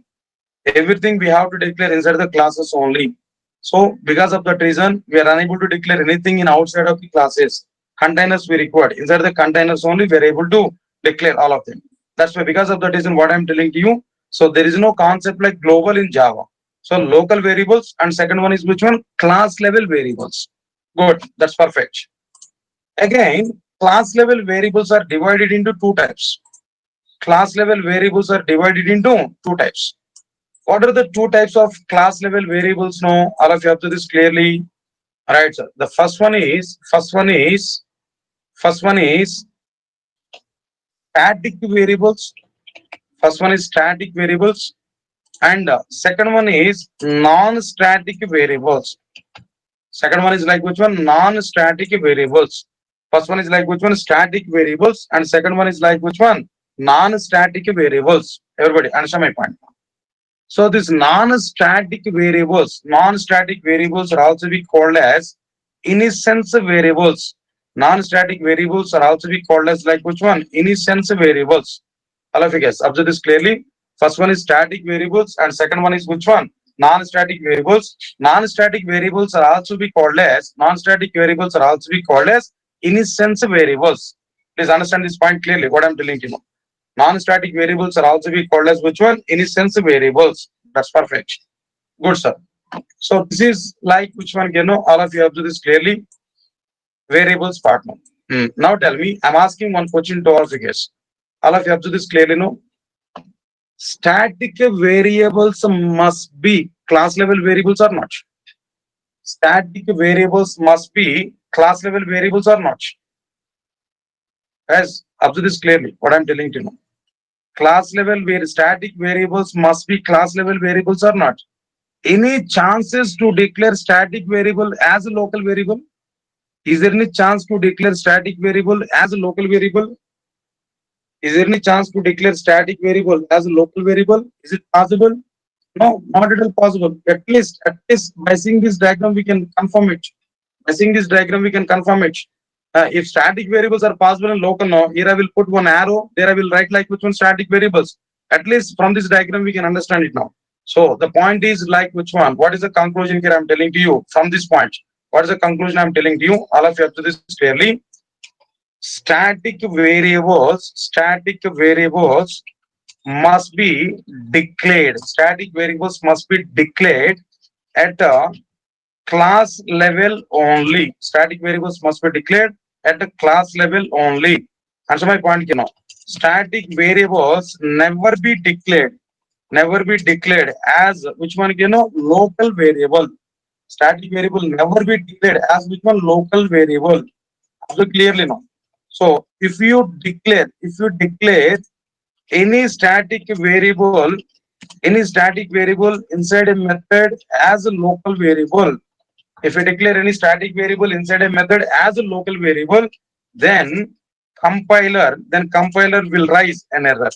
[SPEAKER 1] Everything we have to declare inside the classes only. So, because of that reason, we are unable to declare anything in outside of the classes. Containers we required. Inside the containers only, we are able to declare all of them. That's why, because of that reason, what I'm telling to you. So, there is no concept like global in Java. So, local variables, and second one is which one? Class level variables. Good. That's perfect. Again, class level variables are divided into two types. Class level variables are divided into two types. What are the two types of class level variables now? All of you have to this clearly. All right, sir. The first one is static variables. First one is static variables, and second one is non-static variables. Second one is like which one? Non-static variables. First one is like which one? Static variables, and second one is like which one? Non-static variables. Everybody understand my point? So these non-static variables are also be called as instance variables. Non-static variables are also be called as like which one? Instance variables. All of you guys observe this clearly. First one is static variables, and second one is which one? Non-static variables. Non-static variables are also be called as instance variables. Please understand this point clearly. What I'm telling you. Non-static variables are also be called as which one? Instance variables. That's perfect. Good, sir. So this is like which one? All of you observe this clearly. Variables part now. Now tell me. I'm asking one question to all of you guys. All of you observe this clearly. No. Static variables must be class level variables or not. Static variables must be class level variables or not. Guys, observe this clearly. What I'm telling you now. Class level where static variables must be class level variables or not. Any chances to declare static variable as a local variable? Is there any chance to declare static variable as a local variable? Is there any chance to declare static variable as a local variable? Is it possible? No, not at all possible. At least by seeing this diagram, we can confirm it. By seeing this diagram, we can confirm it. If static variables are possible in local, now here I will put one arrow. There I will write like which one static variables. At least from this diagram, we can understand it now. So the point is like which one? What is the conclusion here? I'm telling to you from this point. What is the conclusion I'm telling to you? All of you have to this clearly. Static variables must be declared. Static variables must be declared at a class level only. Static variables must be declared at a class level only. Answer my point, Static variables never be declared as which one, local variable. Static variable never be declared as which one? Local variable. So clearly now. So if you declare any static variable inside a method as a local variable, if you declare any static variable inside a method as a local variable, then compiler will raise an error.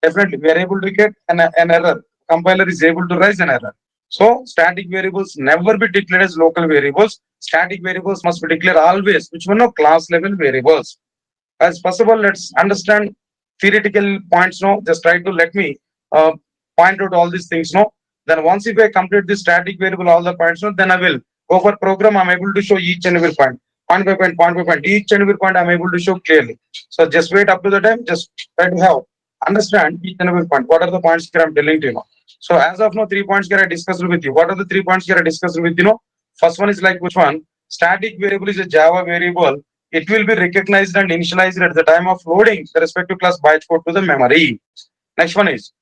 [SPEAKER 1] Definitely, we are able to get an error. compiler is able to raise an error. So static variables never be declared as local variables. Static variables must be declared always, which one know class level variables. As first of all, let's understand theoretical points. No, just try to let me uh, point out all these things. No, then once if I complete this static variable, all the points. No, then I will go for program. I'm able to show each and every point by point by point. Each and every point I'm able to show clearly. So just wait up to the time. Just try to have understand each and every point. What are the points here I'm telling to you now? So as of now, 3 points here I discussed with you. What are the 3 points here I discussed with you? Know, first one is like which one? Static variable is a Java variable. It will be recognized and initialized at the time of loading the respective class bytecode to the memory. Next one is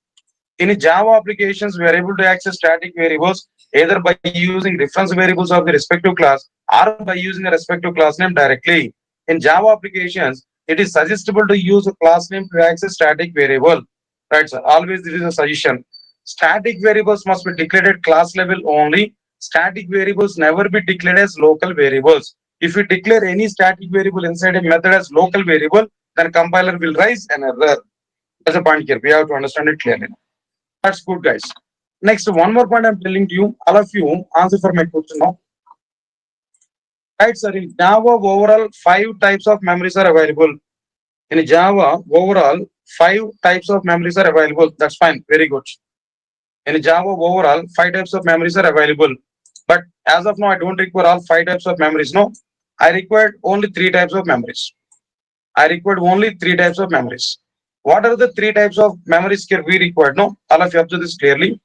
[SPEAKER 1] in Java applications, we are able to access static variables either by using reference variables of the respective class or by using a respective class name directly. In Java applications, it is suggestible to use a class name to access static variable. Right, sir. Always this is a suggestion. Static variables must be declared at class level only. Static variables never be declared as local variables. If we declare any static variable inside a method as local variable, then compiler will raise an error. That's a point here. We have to understand it clearly. That's good, guys. Next, one more point I'm telling to you. All of you answer for my question now. Right, sir. In Java, overall, 5 types of memories are available. In Java, overall, 5 types of memories are available. That's fine. Very good. In Java, overall, 5 types of memories are available. But as of now, I don't require all 5 types of memories. No, I required only 3 types of memories. I required only 3 types of memories. What are the 3 types of memories here we required? No, all of you observe this clearly.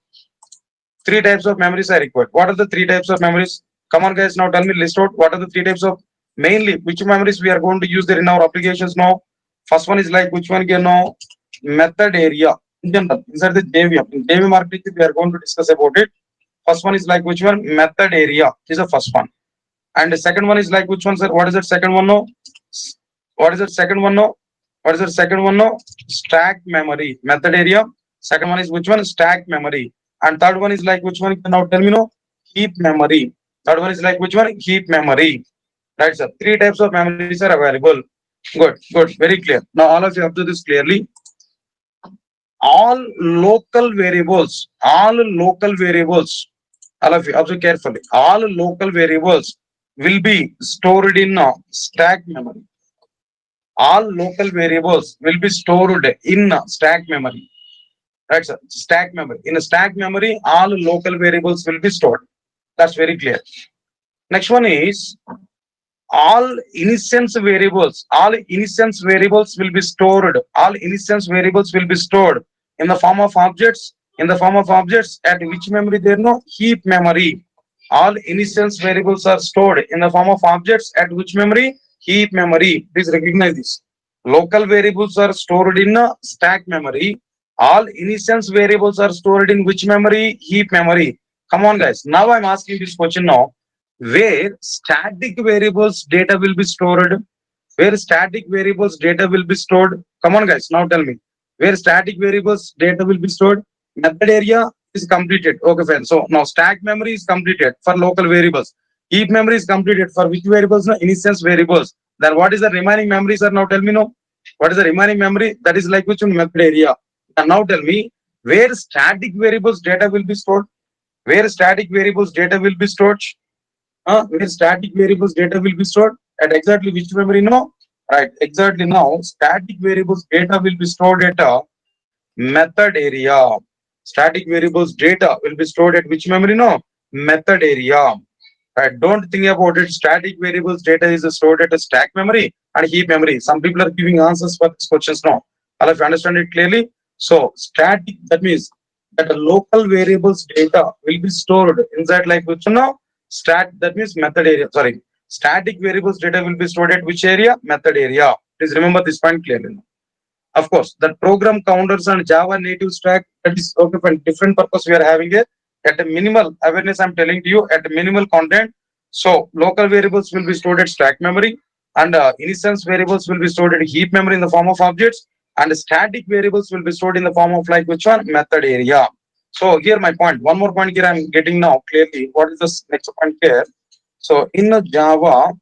[SPEAKER 1] 3 types of memories are required. What are the 3 types of memories? Come on, guys. Now tell me, list out what are the 3 types of mainly which memories we are going to use there in our applications now. First one is like which one you know method area. In general, inside the JVM. In JVM architecture, we are going to discuss about it. First one is like which one? Method area is the first one. And the second one is like which one, sir? What is that second one? No. What is that second one? No. What is the second one? No, stack memory method area. Second one is which one? Stack memory. And third one is like which one? Now tell me no. Heap memory. Third one is like which one? Heap memory. Right, sir. 3 types of memories are available. Good, good, very clear. Now all of you have to this clearly. All local variables. All local variables. All of you observe carefully. All local variables will be stored in stack memory. All local variables will be stored in stack memory. Right, sir. Stack memory. In a stack memory, all local variables will be stored. That's very clear. Next one is all instance variables. All instance variables will be stored. All instance variables will be stored in the form of objects. In the form of objects at which memory there no heap memory. All instance variables are stored in the form of objects at which memory? Heap memory. Please recognize this. Local variables are stored in stack memory. All instance variables are stored in which memory? Heap memory. Come on, guys. Now I'm asking this question now. Where static variables data will be stored? Where static variables data will be stored? Come on, guys. Now tell me. Where static variables data will be stored? Method area is completed. Okay, fine. So now stack memory is completed for local variables. Heap memory is completed for which variables? No, instance variables. Then what is the remaining memory, sir? Now tell me no. What is the remaining memory? That is like which one? Method area. And now tell me where static variables data will be stored? Where static variables data will be stored? Where static variables data will be stored? At exactly which memory? No. Right. Exactly now static variables data will be stored at a method area. Static variables data will be stored at which memory? No. Method area. Right. Don't think about it. Static variables data is stored at a stack memory and heap memory. Some people are giving answers for these questions now. I'll have to understand it clearly. So static, that means that the local variables data will be stored inside like which now stat, that means method area. Sorry. Static variables data will be stored at which area? Method area. Please remember this point clearly. Of course, the program counters and Java native stack, that is okay for different purpose we are having it. At a minimal awareness, I'm telling to you at a minimal content. So local variables will be stored at stack memory and instance variables will be stored at heap memory in the form of objects and static variables will be stored in the form of like which one? Method area. So here my point. One more point here I'm getting now clearly. What is the next point here? So in the Java,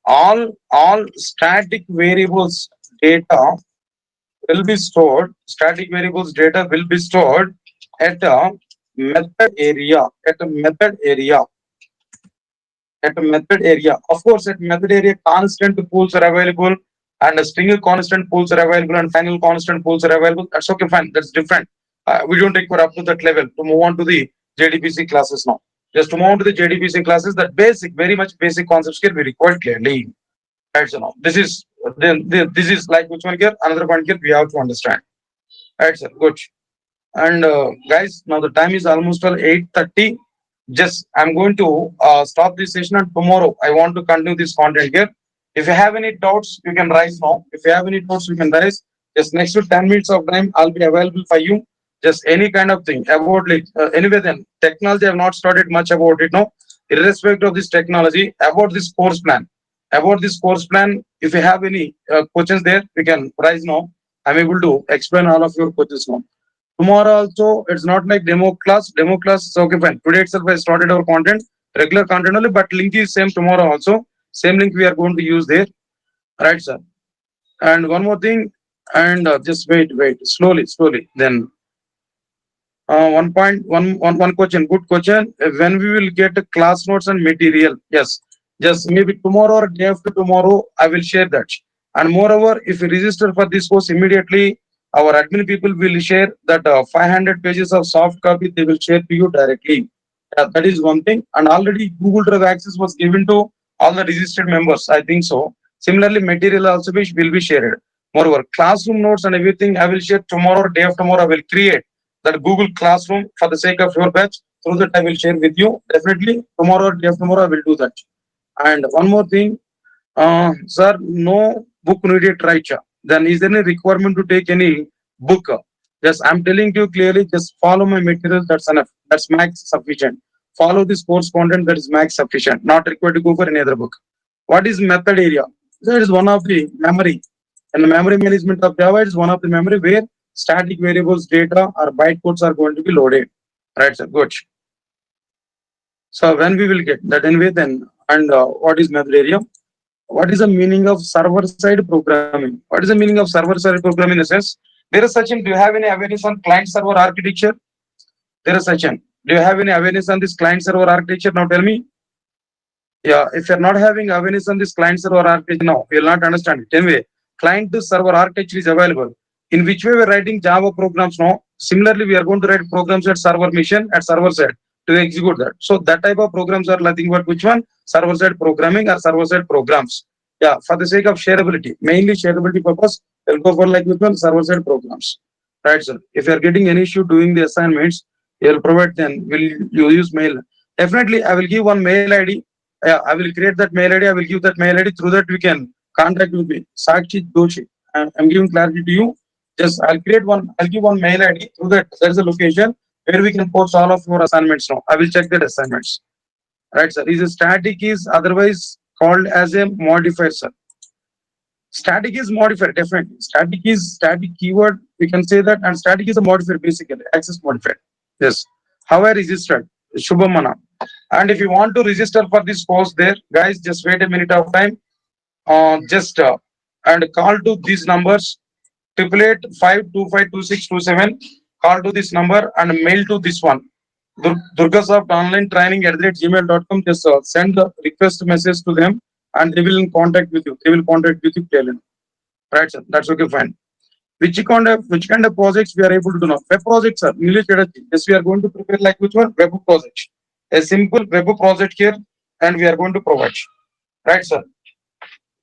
[SPEAKER 1] all static variables data will be stored. Static variables data will be stored at a method area, at a method area, at a method area. Of course, at method area, constant pools are available, and a string constant pools are available, and final constant pools are available. That's okay, fine. That's different. We don't require up to that level to move on to the JDBC classes now. Just to move on to the JDBC classes, that basic, very much basic concepts here we require clearly. Right, so now this is this is like which one here? Another point here we have to understand. Right, sir. Good. And guys, now the time is almost 8:30. Just I'm going to stop this session, and tomorrow I want to continue this content here. If you have any doubts, you can raise now. If you have any doubts, you can raise. Just next to 10 minutes of time, I'll be available for you. Just any kind of thing about like anyway. Then technology, I've not started much about it now. Irrespective of this technology, about this course plan, if you have any questions there, we can raise now. I'm able to explain all of your questions now. Tomorrow also, it's not like demo class. Demo class is okay, fine. Today itself, I started our content, regular content only, but link is same tomorrow also. Same link we are going to use there. Right, sir. And one more thing, and just wait, slowly. Then one question, good question. When we will get class notes and material? Yes, just maybe tomorrow or day after tomorrow, I will share that. And moreover, if you register for this course immediately, our admin people will share that 500 pages of soft copy. They will share to you directly. That is one thing. And already Google Drive access was given to all the registered members. I think so. Similarly, material also will be shared. Moreover, classroom notes and everything I will share tomorrow, day after tomorrow. I will create that Google Classroom for the sake of your batch. Through that, I will share with you. Definitely, tomorrow or day after tomorrow, I will do that. And one more thing, sir, no book needed, right? Then is there any requirement to take any book? Yes, I'm telling you clearly, just follow my material. That's enough. That's max sufficient. Follow this course content. That is max sufficient. Not required to go for any other book. What is method area? That is one of the memory. And the memory management of Java is one of the memory where static variables, data, or bytecodes are going to be loaded. Right, sir. Good. So when we will get that anyway, then and what is method area? What is the meaning of server-side programming? What is the meaning of server-side programming in a sense? There is such. Do you have any awareness on client-server architecture? There is such. Do you have any awareness on this client-server architecture? Now tell me. Yeah, if you're not having awareness on this client-server architecture, no, you'll not understand it. Anyway, client-server architecture is available. In which way we're writing Java programs now? Similarly, we are going to write programs at server mission at server side to execute that. So that type of programs are nothing but which one? Server side programming or server side programs. Yeah, for the sake of shareability, mainly shareability purpose, we'll go for like which one? Server side programs. Right, sir. If you're getting any issue doing the assignments, you'll provide then will you use mail. Definitely, I will give one mail ID. Yeah, I will create that mail ID. I will give that mail ID. Through that, we can contact with me. Sakshi Doshi. I'm giving clarity to you. Just I'll give one mail ID. Through that, there's a location where we can post all of your assignments now. I will check that assignments. Right, sir. Is a static is otherwise called as a modifier, sir. Static is modifier, definitely. Static is static keyword. We can say that, and static is a modifier, basically, access modifier. Yes. How I registered? Shubhamana. And if you want to register for this course there, guys, just wait a minute of time. Just and call to these numbers 888 Call to this number and mail to this one. Durgasoft online training at gmail.com. Just send the request message to them and they will in contact with you. They will contact with you clearly. Right, sir. That's okay, fine. Which kind of projects we are able to do now? Web projects, sir. Yes, we are going to prepare like which one? Web project. A simple web project here, and we are going to provide. Right, sir.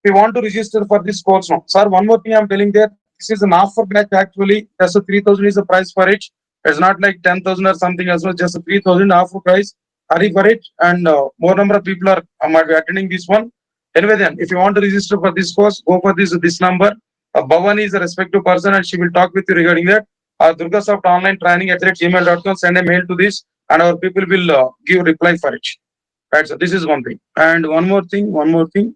[SPEAKER 1] We want to register for this course now. Sir, one more thing I'm telling there. This is an offer batch actually. Just a 3,000 is the price for it. It's not like 10,000 or something as well. Just a 3,000 offer price. Hurry for it. And more number of people are might be attending this one. Anyway, then, if you want to register for this course, go for this number. Bhavani is a respective person and she will talk with you regarding that. Durgasoft online training at gmail.com. Send a mail to this and our people will give reply for it. Right, so this is one thing. And one more thing.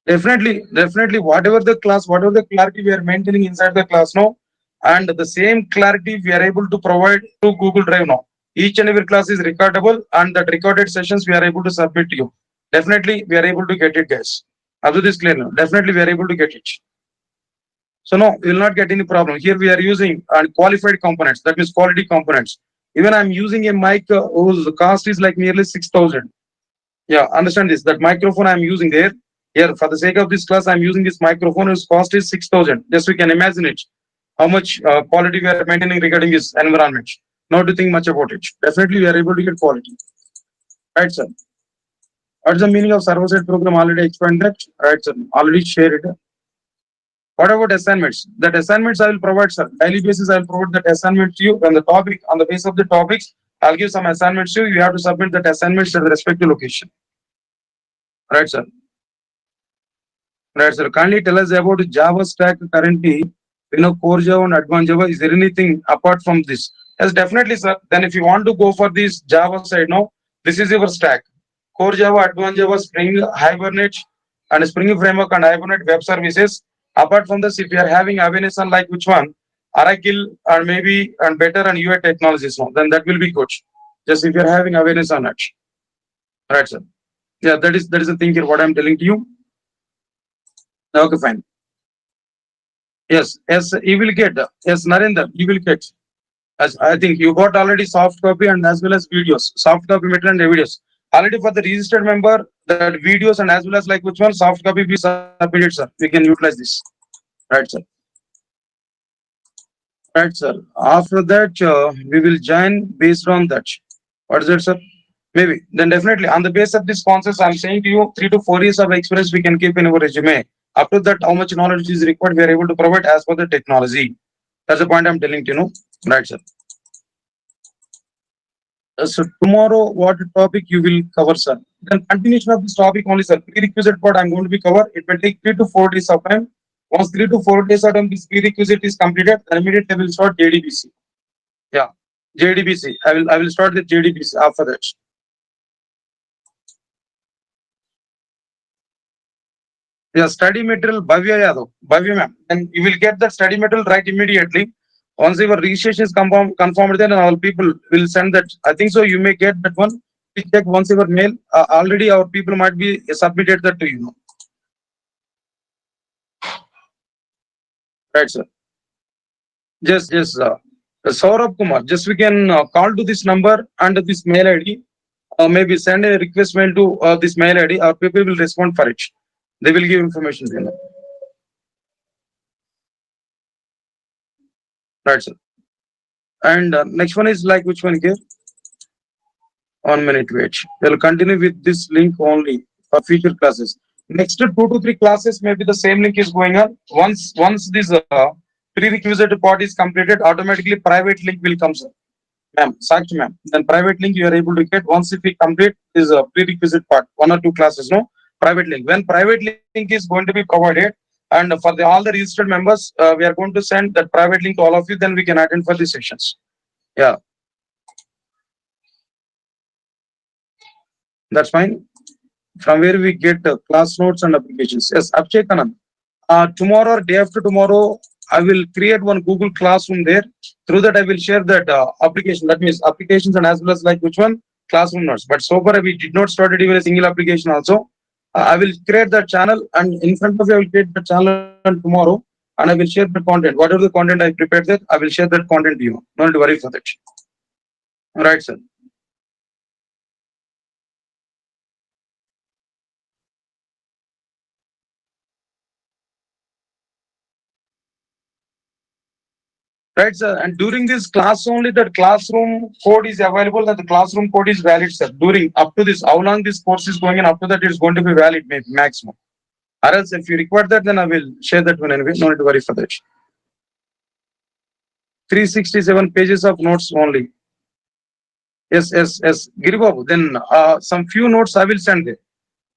[SPEAKER 1] Definitely, whatever the clarity we are maintaining inside the class now, and the same clarity we are able to provide to Google Drive now. Each and every class is recordable, and that recorded sessions we are able to submit to you. Definitely, we are able to get it, guys. Abdul is clear now. Definitely, we are able to get it. So no, you will not get any problem. Here we are using qualified components, that means quality components. Even I'm using a mic whose cost is like nearly 6,000. Yeah, understand this. That microphone I'm using there. Here, for the sake of this class, I'm using this microphone whose cost is 6,000. Just we can imagine it. How much quality we are maintaining regarding this environment. Not to think much about it. Definitely, we are able to get quality. Right, sir. What's the meaning of server-side program? Already explained that. Right, sir. Already shared it. What about assignments? That assignments I will provide, sir. Daily basis, I will provide that assignment to you. And the topic, on the basis of the topics, I'll give some assignments to you. You have to submit that assignments at the respective location. Right, sir. Right, sir. Kindly tell us about Java stack currently. Core Java and Advanced Java. Is there anything apart from this? Yes, definitely, sir. Then if you want to go for this Java side, no, this is your stack. Core Java, Advanced Java, Spring, Hibernate, and Spring Framework and Hibernate web services. Apart from this, if you are having awareness on like which one, Oracle or maybe and better and UI technologies, no, then that will be good. Just if you are having awareness on it. Right, sir. Yeah, that is the thing here. What I'm telling to you. Okay, fine. Yes, you will get. Yes, Narendra, you will get. As I think you got already soft copy and as well as videos, soft copy material and videos. Already for the registered member, that videos and as well as like which one soft copy be submitted, sir. We can utilize this. Right, sir. Right, sir. After that, we will join based on that. What is it, sir? Maybe. Then definitely on the base of this sponsors, I'm saying to you, 3 to 4 years of experience we can keep in our resume. Up to that, how much knowledge is required, we are able to provide as per the technology. That's the point I'm telling you, know. Right, sir. So tomorrow, what topic you will cover, sir? Then continuation of this topic only, sir. Prerequisite part I'm going to be covered. It will take 3 to 4 days of time. Once 3 to 4 days of time, this prerequisite is completed, then immediately I will start JDBC. Yeah, JDBC. I will start the JDBC after that. Yeah, study material, Bhavya Yadav, Bhavya ma'am. And you will get that study material right immediately. Once your registration is confirmed, then our people will send that. I think so. You may get that one. Please check once your mail. Already our people might be submitted that to you. Right, sir. Just Saurabh Kumar. Just we can call to this number and this mail ID. Maybe send a request mail to this mail ID. Our people will respond for it. They will give information. Right, sir. And next one is like which one here? 1 minute wait. We'll continue with this link only for future classes. Next 2 to 3 classes, maybe the same link is going on. Once this prerequisite part is completed, automatically private link will come, sir. Ma'am, Sakshi ma'am. Then private link you are able to get once if we complete this prerequisite part, 1 or 2 classes, no? Private link. When private link is going to be provided, and for all the registered members, we are going to send that private link to all of you, then we can attend for the sessions. Yeah, that's fine. From where we get class notes and applications. Yes, Abhishek Anand. Tomorrow or day after tomorrow, I will create one Google Classroom there. Through that, I will share that application. That means applications and as well as like which one classroom notes. But so far, we did not start even a single application. Also, I will create that channel, and in front of you, I will create the channel tomorrow, and I will share the content. Whatever the content I prepared there, I will share that content to you. No need to worry for that. Right, sir. Right, sir. And during this class only, that classroom code is available. That the classroom code is valid, sir. During up to this, how long this course is going, and after that, it's going to be valid, maybe maximum. Or else, if you require that, then I will share that one anyway. No need to worry for that. 367 pages of notes only. Yes. Giribabu. Then some few notes I will send there.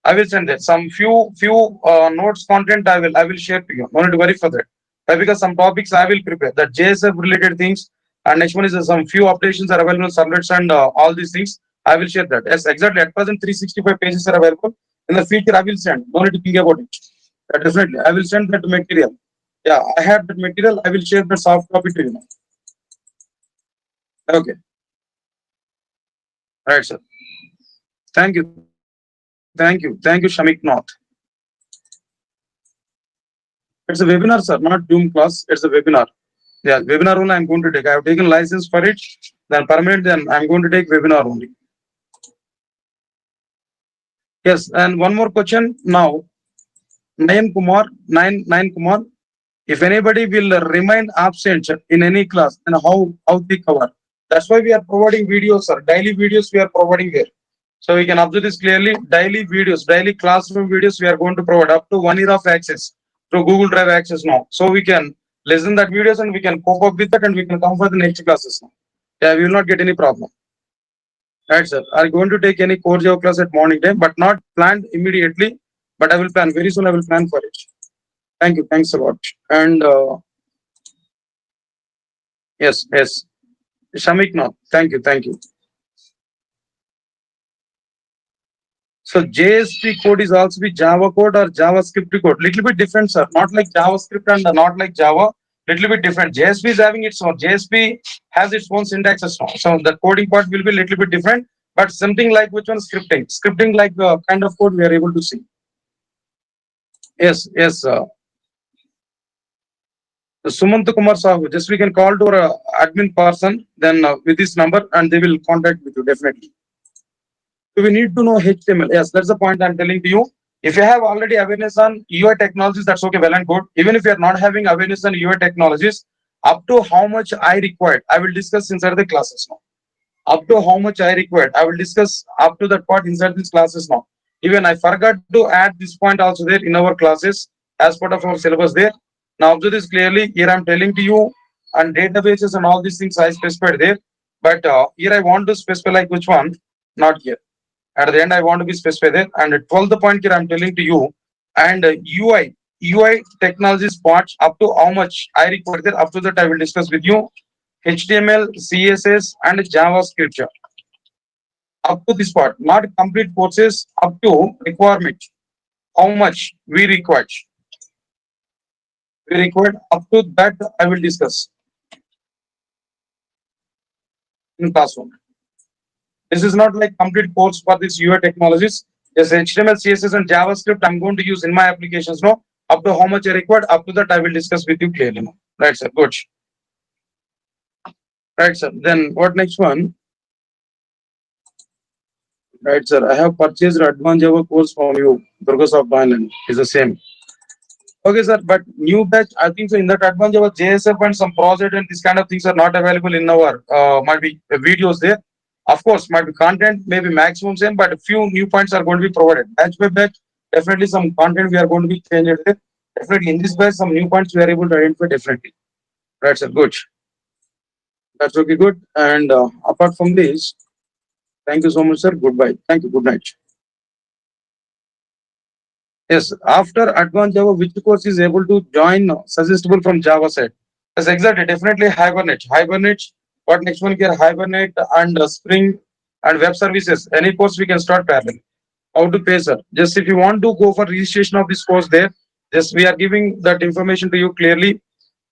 [SPEAKER 1] I will send that. Some few notes content I will share to you. No need to worry for that. Why? Because some topics I will prepare. That JSF related things. And next one is some few updations are available, servlets and all these things. I will share that. Yes, exactly. At present, 365 pages are available. In the future, I will send. No need to think about it. Definitely, I will send that material. Yeah, I have that material. I will share the soft copy to you. Okay. Right, sir. Thank you, Shamik Nath. It's a webinar, sir, not Zoom class. It's a webinar. Yeah, webinar only I'm going to take. I have taken license for it. Then permanent. Then I'm going to take webinar only. Yes, and one more question now. Nine Kumar. If anybody will remain absent in any class, then how they cover? That's why we are providing videos, sir. Daily videos we are providing here. So we can observe this clearly. Daily videos, daily classroom videos we are going to provide up to 1 year of access to Google Drive access now. So we can listen that videos and we can cope up with that and we can come for the next classes now. Yeah, we will not get any problem. Right, sir. Are going to take any core Java class at morning time, but not planned immediately. But I will plan very soon. I will plan for it. Thank you. Thanks a lot. And yes, yes. Shamik, no. Thank you. Thank you. So JSP code is also be Java code or JavaScript code. Little bit different, sir. Not like JavaScript and not like Java. Little bit different. JSP is having its own. JSP has its own syntaxes now. So the coding part will be little bit different. But something like which one scripting? Scripting like the kind of code we are able to see. Yes, yes. Sumant Kumar Sahu. Just we can call to our admin person then with this number and they will contact with you definitely. So we need to know HTML. Yes, that's the point I'm telling to you. If you have already awareness on UI technologies, that's okay, well and good. Even if you are not having awareness on UI technologies, up to how much I required, I will discuss inside the classes now. Up to how much I required, I will discuss up to that part inside these classes now. Even I forgot to add this point also there in our classes as part of our syllabus there. Now observe this clearly. Here I'm telling to you on databases and all these things I specified there. But here I want to specify like which one, not here. At the end, I want to be specified there. And 12th point here, I'm telling to you. And UI technologies parts up to how much I require there. Up to that, I will discuss with you. HTML, CSS, and JavaScript. Up to this part, not complete courses. Up to requirement. How much we require. We require up to that I will discuss in classroom. This is not like complete course for this UI technologies. Just HTML, CSS, and JavaScript I'm going to use in my applications now. Up to how much I required, up to that I will discuss with you clearly now. Right, sir. Good. Right, sir. Then what next one? Right, sir. I have purchased advanced Java course from you. Durga of Thailand is the same. Okay, sir. But new batch, I think so in that advanced Java JSF and some project and this kind of things are not available in our might be videos there. Of course, might be content, maybe maximum same, but a few new points are going to be provided. Batch by batch, definitely some content we are going to be changed there. Definitely in this batch, some new points we are able to identify definitely. Right, sir. Good. That's okay, good. And apart from this, thank you so much, sir. Goodbye. Thank you. Good night. Yes, after advanced Java, which course is able to join suggestible from Java side? Yes, exactly. Definitely Hibernate. Hibernate. What next one here? Hibernate and Spring and web services. Any course we can start parallel. How to pay, sir? Just if you want to go for registration of this course there, just we are giving that information to you clearly.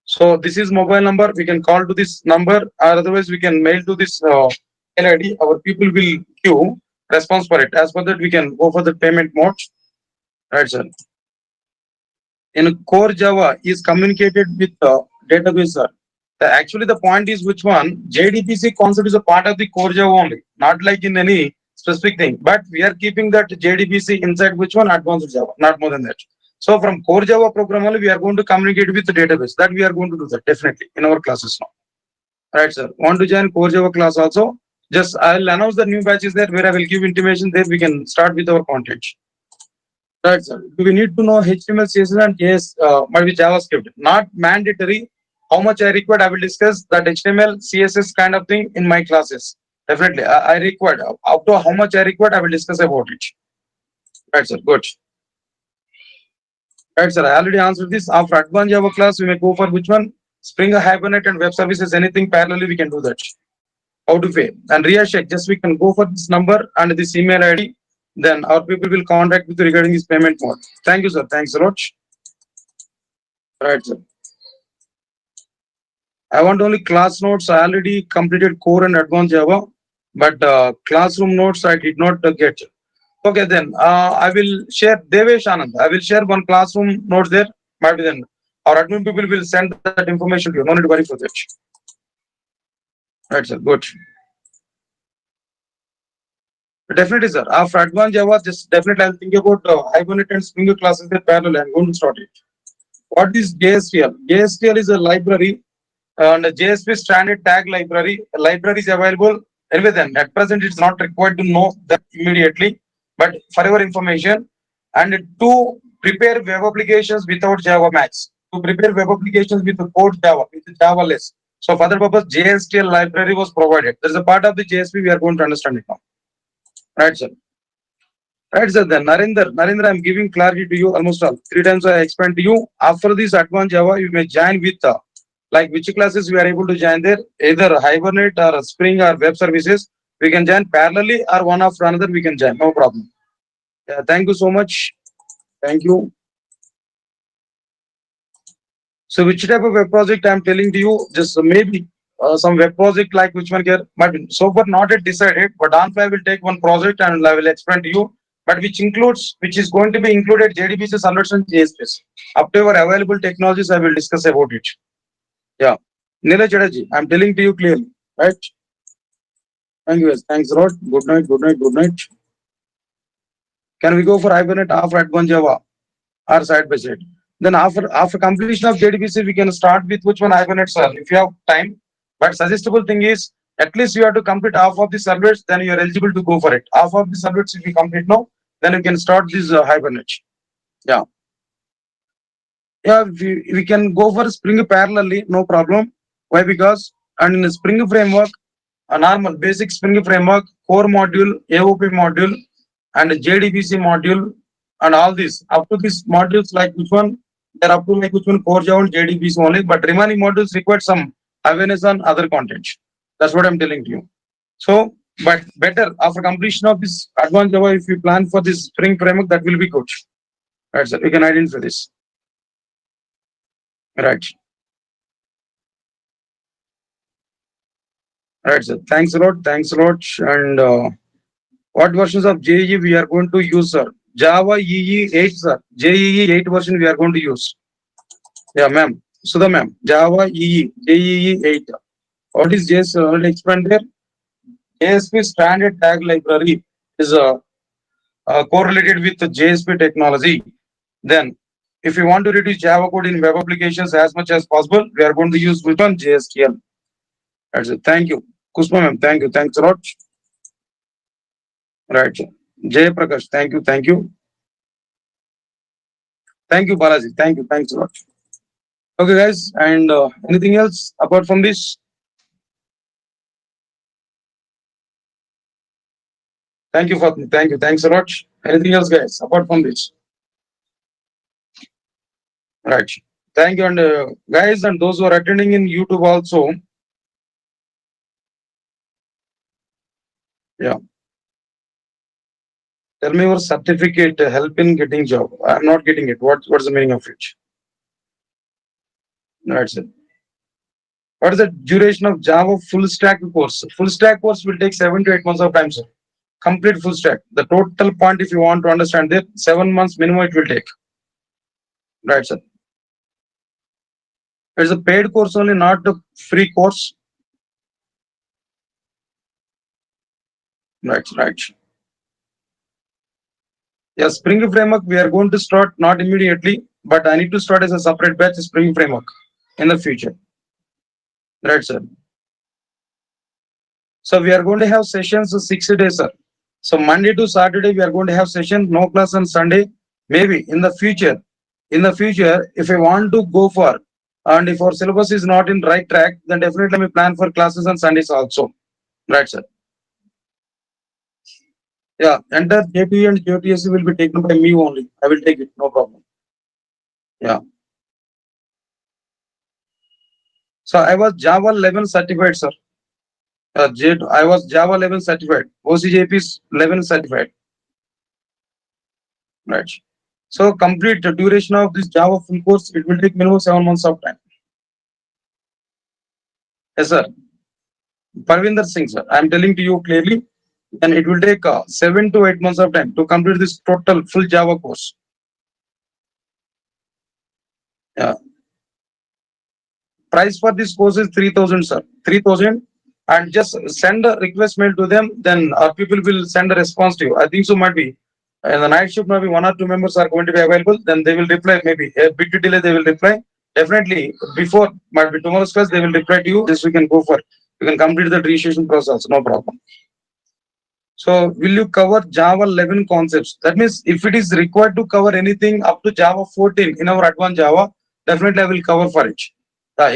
[SPEAKER 1] So this is mobile number. We can call to this number, or otherwise we can mail to this mail ID. Our people will give response for it. As per that, we can go for the payment mode. Right, sir. In core Java is communicated with the database, sir. Actually, the point is which one? JDBC concept is a part of the core Java only, not like in any specific thing. But we are keeping that JDBC inside which one? Advanced Java, not more than that. So from core Java program only, we are going to communicate with the database. That we are going to do that definitely in our classes now. Right, sir. Want to join core Java class also? Just I'll announce the new batches there where I will give intimation there. We can start with our content. Right, sir. Do we need to know HTML, CSS, and yes, might be JavaScript? Not mandatory. How much I required, I will discuss that HTML, CSS kind of thing in my classes. Definitely, I required. Up to how much I required, I will discuss about it. Right, sir. Good. Right, sir. I already answered this. After advanced Java class, we may go for which one? Spring, Hibernate, and web services. Anything parallelly, we can do that. How to pay and reassure? Just we can go for this number and this email ID. Then our people will contact with you regarding this payment mode. Thank you, sir. Thanks a lot. Right, sir. I want only class notes. I already completed core and advanced Java, but classroom notes I did not get. Okay, then I will share Devesh Anand. I will share one classroom notes there. Maybe then Our admin people will send that information to you. No need to worry for that. Right, sir. Good. Definitely, sir. After advanced Java, just definitely I'll think about Hibernate and Spring classes in parallel. I'm going to start it. What is JSTL? JSTL is a library and a JSP standard tag library. Library is available. Anyway, then at present it's not required to know that immediately, but for your information, and to prepare web applications without Java Max, to prepare web applications with the code Java, with Java less. So for that purpose, JSTL library was provided. There is a part of the JSP we are going to understand it now. Right, sir. Right, sir. Then Narendra, I'm giving clarity to you almost all. 3 times I explained to you. After this advanced Java, you may join with like which classes we are able to join there, either Hibernate or Spring or web services. We can join parallelly or one after another. We can join, no problem. Yeah, thank you so much. Thank you. So, which type of web project I'm telling to you? Just maybe some web project like which one here, but so far not yet decided. But on I will take one project and I will explain to you. But which is going to be included JDBC servlets and JSPs. Up to our available technologies, I will discuss about it. Yeah. Neela Chatterjee, I'm telling to you clearly, right? Thank you, guys. Thanks a lot. Good night, good night, good night. Can we go for Hibernate after Advanced Java or side by side? Then after completion of JDBC, we can start with which one Hibernate, sir, if you have time. But suggestible thing is, at least you have to complete half of the servlets, then you are eligible to go for it. Half of the servlets, if you complete now, then you can start this Hibernate. Yeah. Yeah, we can go for Spring parallelly, no problem. Why? Because and in the Spring framework, a normal basic Spring framework, core module, AOP module, and JDBC module, and all this up to these modules like which one they're up to like which one core Java and JDBC only, but remaining modules require some awareness on other content. That's what I'm telling to you. So, but better after completion of this advanced Java, if you plan for this Spring framework, that will be good. Right, sir. We can identify this. Right. Right, sir. Thanks a lot. Thanks a lot. And what versions of JEE we are going to use, sir? Java EE 8, sir. JEE 8 version we are going to use. Yeah, ma'am. Sudha, ma'am. Java EE, JEE 8. What is JS? Already explained there. JSP standard tag library is correlated with the JSP technology. Then, if you want to reduce Java code in web applications as much as possible, we are going to use which one? JSTL. That's it. Thank you. Kusma, ma'am. Thank you. Thanks a lot. Right. Jay Prakash. Thank you. Thank you. Thank you, Balaji. Thank you. Thanks a lot. Okay, guys. And anything else apart from this? Thank you for thank you. Thanks a lot. Anything else, guys, apart from this? Right. Thank you, and guys, and those who are attending in YouTube also. Yeah. Tell me your certificate help in getting job. I'm not getting it. What's the meaning of it? That's it. What is the duration of Java full stack course? Full stack course will take 7 to 8 months of time, sir. Complete full stack. The total point, if you want to understand it, 7 months minimum it will take. Right, sir. It's a paid course only, not a free course. Right, right. Yeah, Spring Framework, we are going to start not immediately, but I need to start as a separate batch Spring Framework in the future. Right, sir. So we are going to have sessions 60 days, sir. So Monday to Saturday, we are going to have session, no class on Sunday. Maybe in the future, if I want to go for, and if our syllabus is not in right track, then definitely we plan for classes on Sundays also. Right, sir. Yeah, entire JP and JTSC will be taken by me only. I will take it, no problem. Yeah. So I was Java 11 certified, sir. I was Java 11 certified. OCJP is 11 certified. Right. So complete the duration of this Java full course, it will take minimum 7 months of time. Yes, sir. Parvinder Singh, sir. I am telling to you clearly, and it will take 7 to 8 months of time to complete this total full Java course. Yeah. Price for this course is 3,000, sir. 3,000, and just send a request mail to them. Then our people will send a response to you. I think so might be. In the night shift, maybe one or two members are going to be available. Then they will reply. Maybe a bit delay, they will reply. Definitely before might be tomorrow's class, they will reply to you. This we can go for. You can complete the registration process. No problem. So will you cover Java 11 concepts? That means if it is required to cover anything up to Java 14 in our advanced Java, definitely I will cover for it.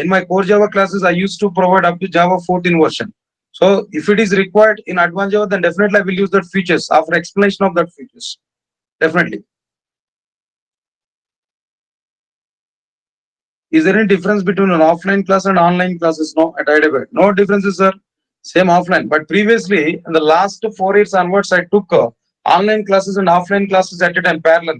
[SPEAKER 1] In my core Java classes, I used to provide up to Java 14 version. So if it is required in advanced Java, then definitely I will use that features after explanation of that features. Definitely. Is there any difference between an offline class and online classes? No, at ADV. No differences, sir. Same offline. But previously, in the last 4 years onwards, I took online classes and offline classes at a time parallel.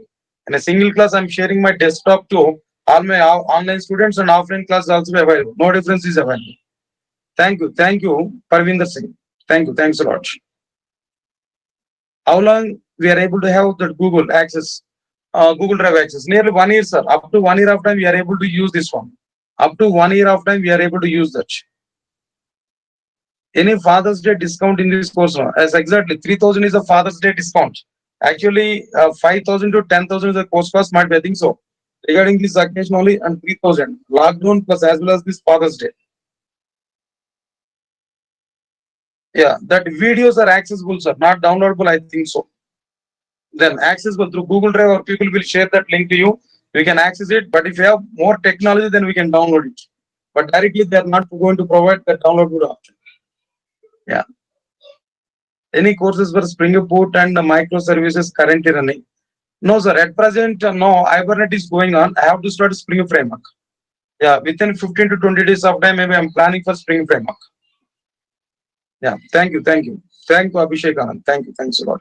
[SPEAKER 1] In a single class, I'm sharing my desktop to all my online students, and offline classes also available. No difference is available. Thank you. Thank you, Parvinder Singh. Thank you. Thanks a lot. How long we are able to have that Google access, Google Drive access? Nearly 1 year, sir. Up to 1 year of time, we are able to use this one. Up to 1 year of time, we are able to use that. Any Father's Day discount in this course? No? As exactly 3,000 is a Father's Day discount. Actually, 5,000 to 10,000 is the course cost. Might be, I think so. Regarding this occasion only, and 3,000 lockdown plus as well as this Father's Day. Yeah, that videos are accessible, sir. Not downloadable. I think so. Then accessible through Google Drive, or people will share that link to you. We can access it. But if you have more technology, then we can download it. But directly, they are not going to provide the downloadable option. Yeah. Any courses for Spring Boot and microservices currently running? No, sir. At present, no. Hibernate is going on. I have to start Spring Framework. Yeah, within 15 to 20 days of time, maybe I'm planning for Spring Framework. Yeah, thank you. Thank you. Thank you, Abhishek Anand. Thank you. Thanks a lot.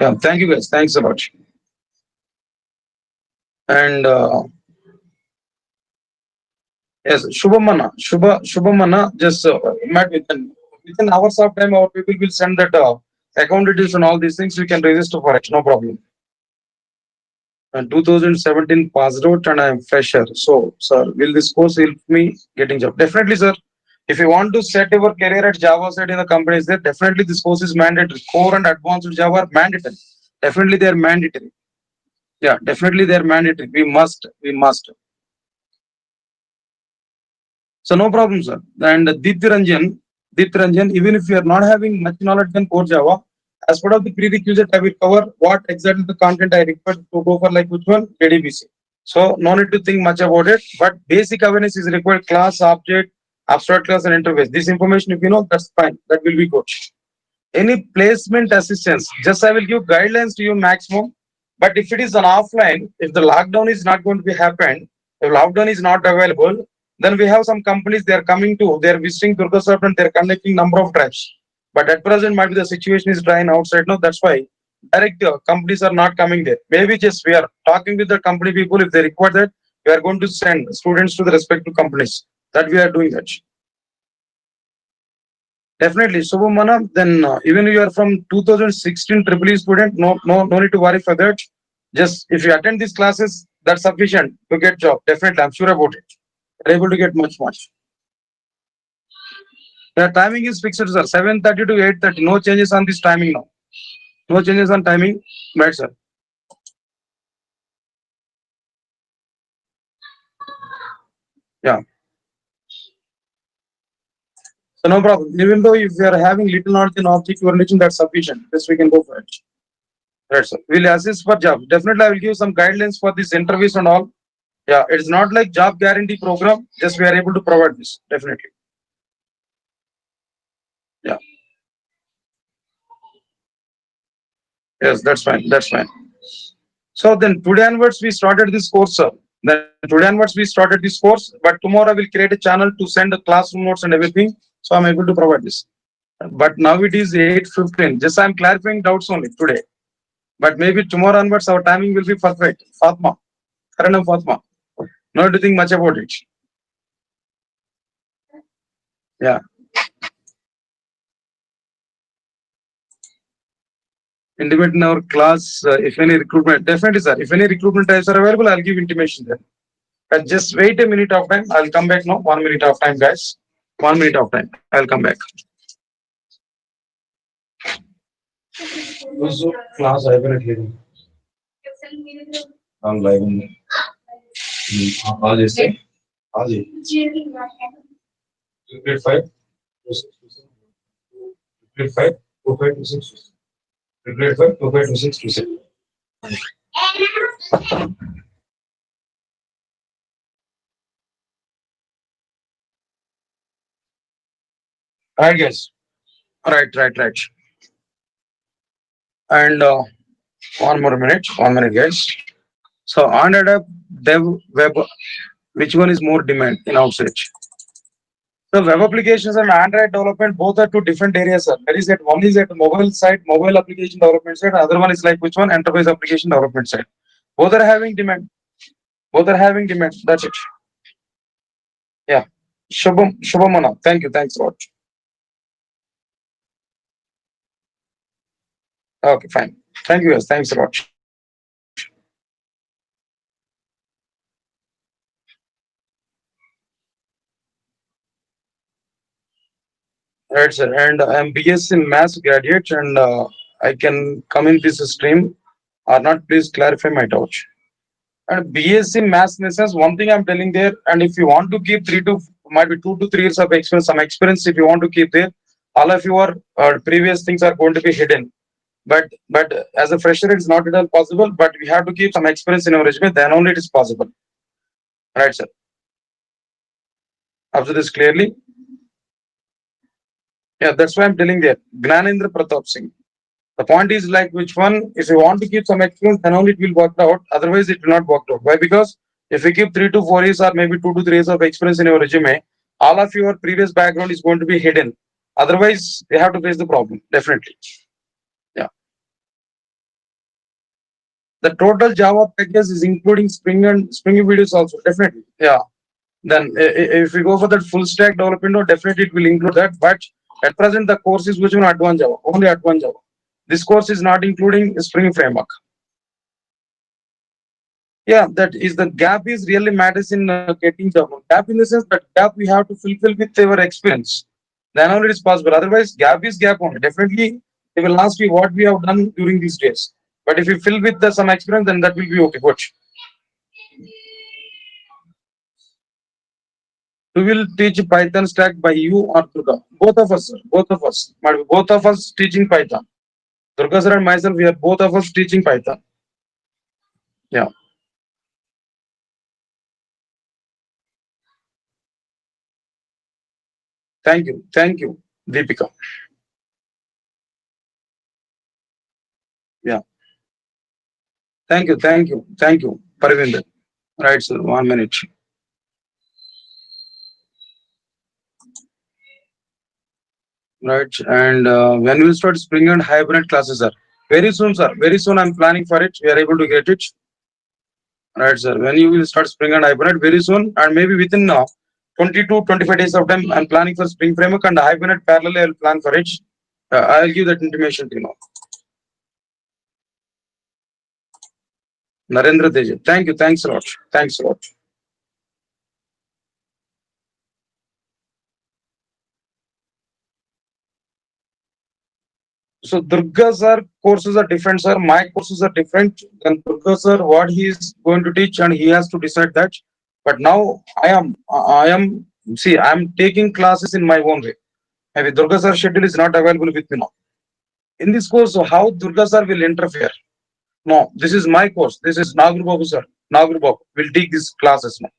[SPEAKER 1] Yeah, thank you, guys. Thanks a lot. And yes, Shubhamana, just met within hours of time, our people will send that account details and all these things. We can register for it, no problem. And 2017 passed out, and I am fresher. So, sir, will this course help me getting job? Definitely, sir. If you want to set your career at Java side in the companies, there definitely this course is mandatory. Core and advanced Java are mandatory. Definitely, they are mandatory. Yeah, definitely they are mandatory. We must. We must. So no problem, sir. And Dipranjan, even if you are not having much knowledge in core Java, as part of the prerequisite, I will cover what exactly the content I require to go for, like which one? JDBC. So no need to think much about it, but basic awareness is required: class, object, abstract class, and interface. This information, if you know, that's fine. That will be good. Any placement assistance, just I will give guidelines to you maximum. But if it is an offline, if the lockdown is not going to be happened, if lockdown is not available, then we have some companies, they are coming to, they are visiting Durga and they are conducting number of drives. But at present, might be the situation is drying outside now. That's why direct companies are not coming there. Maybe just we are talking with the company people. If they require that, we are going to send students to the respective companies. That we are doing that. Definitely, Subhamana. Then even if you are from 2016 Triple E student, no need to worry for that. Just if you attend these classes, that's sufficient to get job. Definitely, I'm sure about it. You're able to get much. The timing is fixed, sir. 7:30 to 8:30. No changes on this timing now. No changes on timing, right, sir? Yeah. So no problem. Even though if you are having little knowledge in object orientation, that's sufficient. Yes, we can go for it. Right, sir. We'll assist for job. Definitely, I will give some guidelines for these interviews and all. Yeah, it's not like job guarantee program. Just we are able to provide this. Definitely. Yeah. Yes, that's fine. That's fine. So then today onwards we started this course, sir. Then today onwards we started this course, but tomorrow I will create a channel to send the classroom notes and everything. So I'm able to provide this. But now it is 8:15. Just I'm clarifying doubts only today. But maybe tomorrow onwards our timing will be perfect. Fatma. Karanam Fatma. No need to think much about it. Yeah. intimate in our class. If any recruitment, definitely, sir. If any recruitment types are available, I'll give intimation then. Just wait a minute of time. I'll come back now. 1 minute of time, guys. 1 minute of time. I'll come back. Also, class I will hear. I'm live. आज ऐसे आज grade 5 grade 5 25 to 6 grade 5 25 to 6 to 6. Right, guys. Right. And 1 minute, guys. So on ADV, dev, web, which one is more demand in outside? The web applications and Android development both are two different areas, sir. That is that one is at mobile side, mobile application development side. Other one is like which one? Enterprise application development side. Both are having demand. Both are having demand. That's it. Yeah. Shubhamana. Thank you. Thanks a lot. Okay, fine. Thank you, guys. Thanks a lot. Right, sir. And I'm BSc Maths graduate, and I can come in this stream or not. Please clarify my doubt. And BSc Maths in the sense, one thing I'm telling there, and if you want to keep might be 2 to 3 years of experience, some experience, if you want to keep there, all of your previous things are going to be hidden. But as a fresher, it's not at all possible. But we have to keep some experience in our resume. Then only it is possible. Right, sir. Observe this clearly. Yeah, that's why I'm telling there. Gnanendra Pratap Singh. The point is like which one, if you want to keep some experience, then only it will work out. Otherwise, it will not work out. Why? Because if you keep 3 to 4 years or maybe 2 to 3 years of experience in your resume, all of your previous background is going to be hidden. Otherwise, they have to face the problem. Definitely. Yeah. The total Java package is including Spring and Spring videos also. Definitely. Yeah. Then if we go for that full stack development, definitely it will include that. But at present, the course is which one advanced Java, only advanced Java. This course is not including Spring framework. Yeah, that is the gap is really matters in getting job. Gap in the sense that gap we have to fulfill with our experience. Then only it is possible. Otherwise, gap is gap only. Definitely, they will ask you what we have done during these days. But if you fill with some experience, then that will be okay. Watch. We will teach Python stack by you or Durga. Both of us, sir. Both of us. But both of us teaching Python. Durga sir and myself, we are both of us teaching Python. Yeah. Thank you. Thank you, Deepika. Yeah. Thank you. Thank you. Thank you, Parvinder. Right, sir. 1 minute. Right. And when will start Spring and Hibernate classes, sir? Very soon, sir. Very soon. I'm planning for it. We are able to get it. Right, sir. When you will start Spring and Hibernate very soon, and maybe within 20 to 25 days of time, I'm planning for Spring framework and Hibernate parallel. I'll plan for it. I'll give that intimation to you now. Narendra Teja. Thank you. Thanks a lot. Thanks a lot. So Durga sir courses are different, sir. My courses are different. Then Durga sir, what he is going to teach, and he has to decide that. But now I am. See, I'm taking classes in my own way. Maybe Durga sir schedule is not available with me now. In this course, so how Durga sir will interfere? No, this is my course. This is Nagoor Babu sir. Nagoor Babu will take these classes now.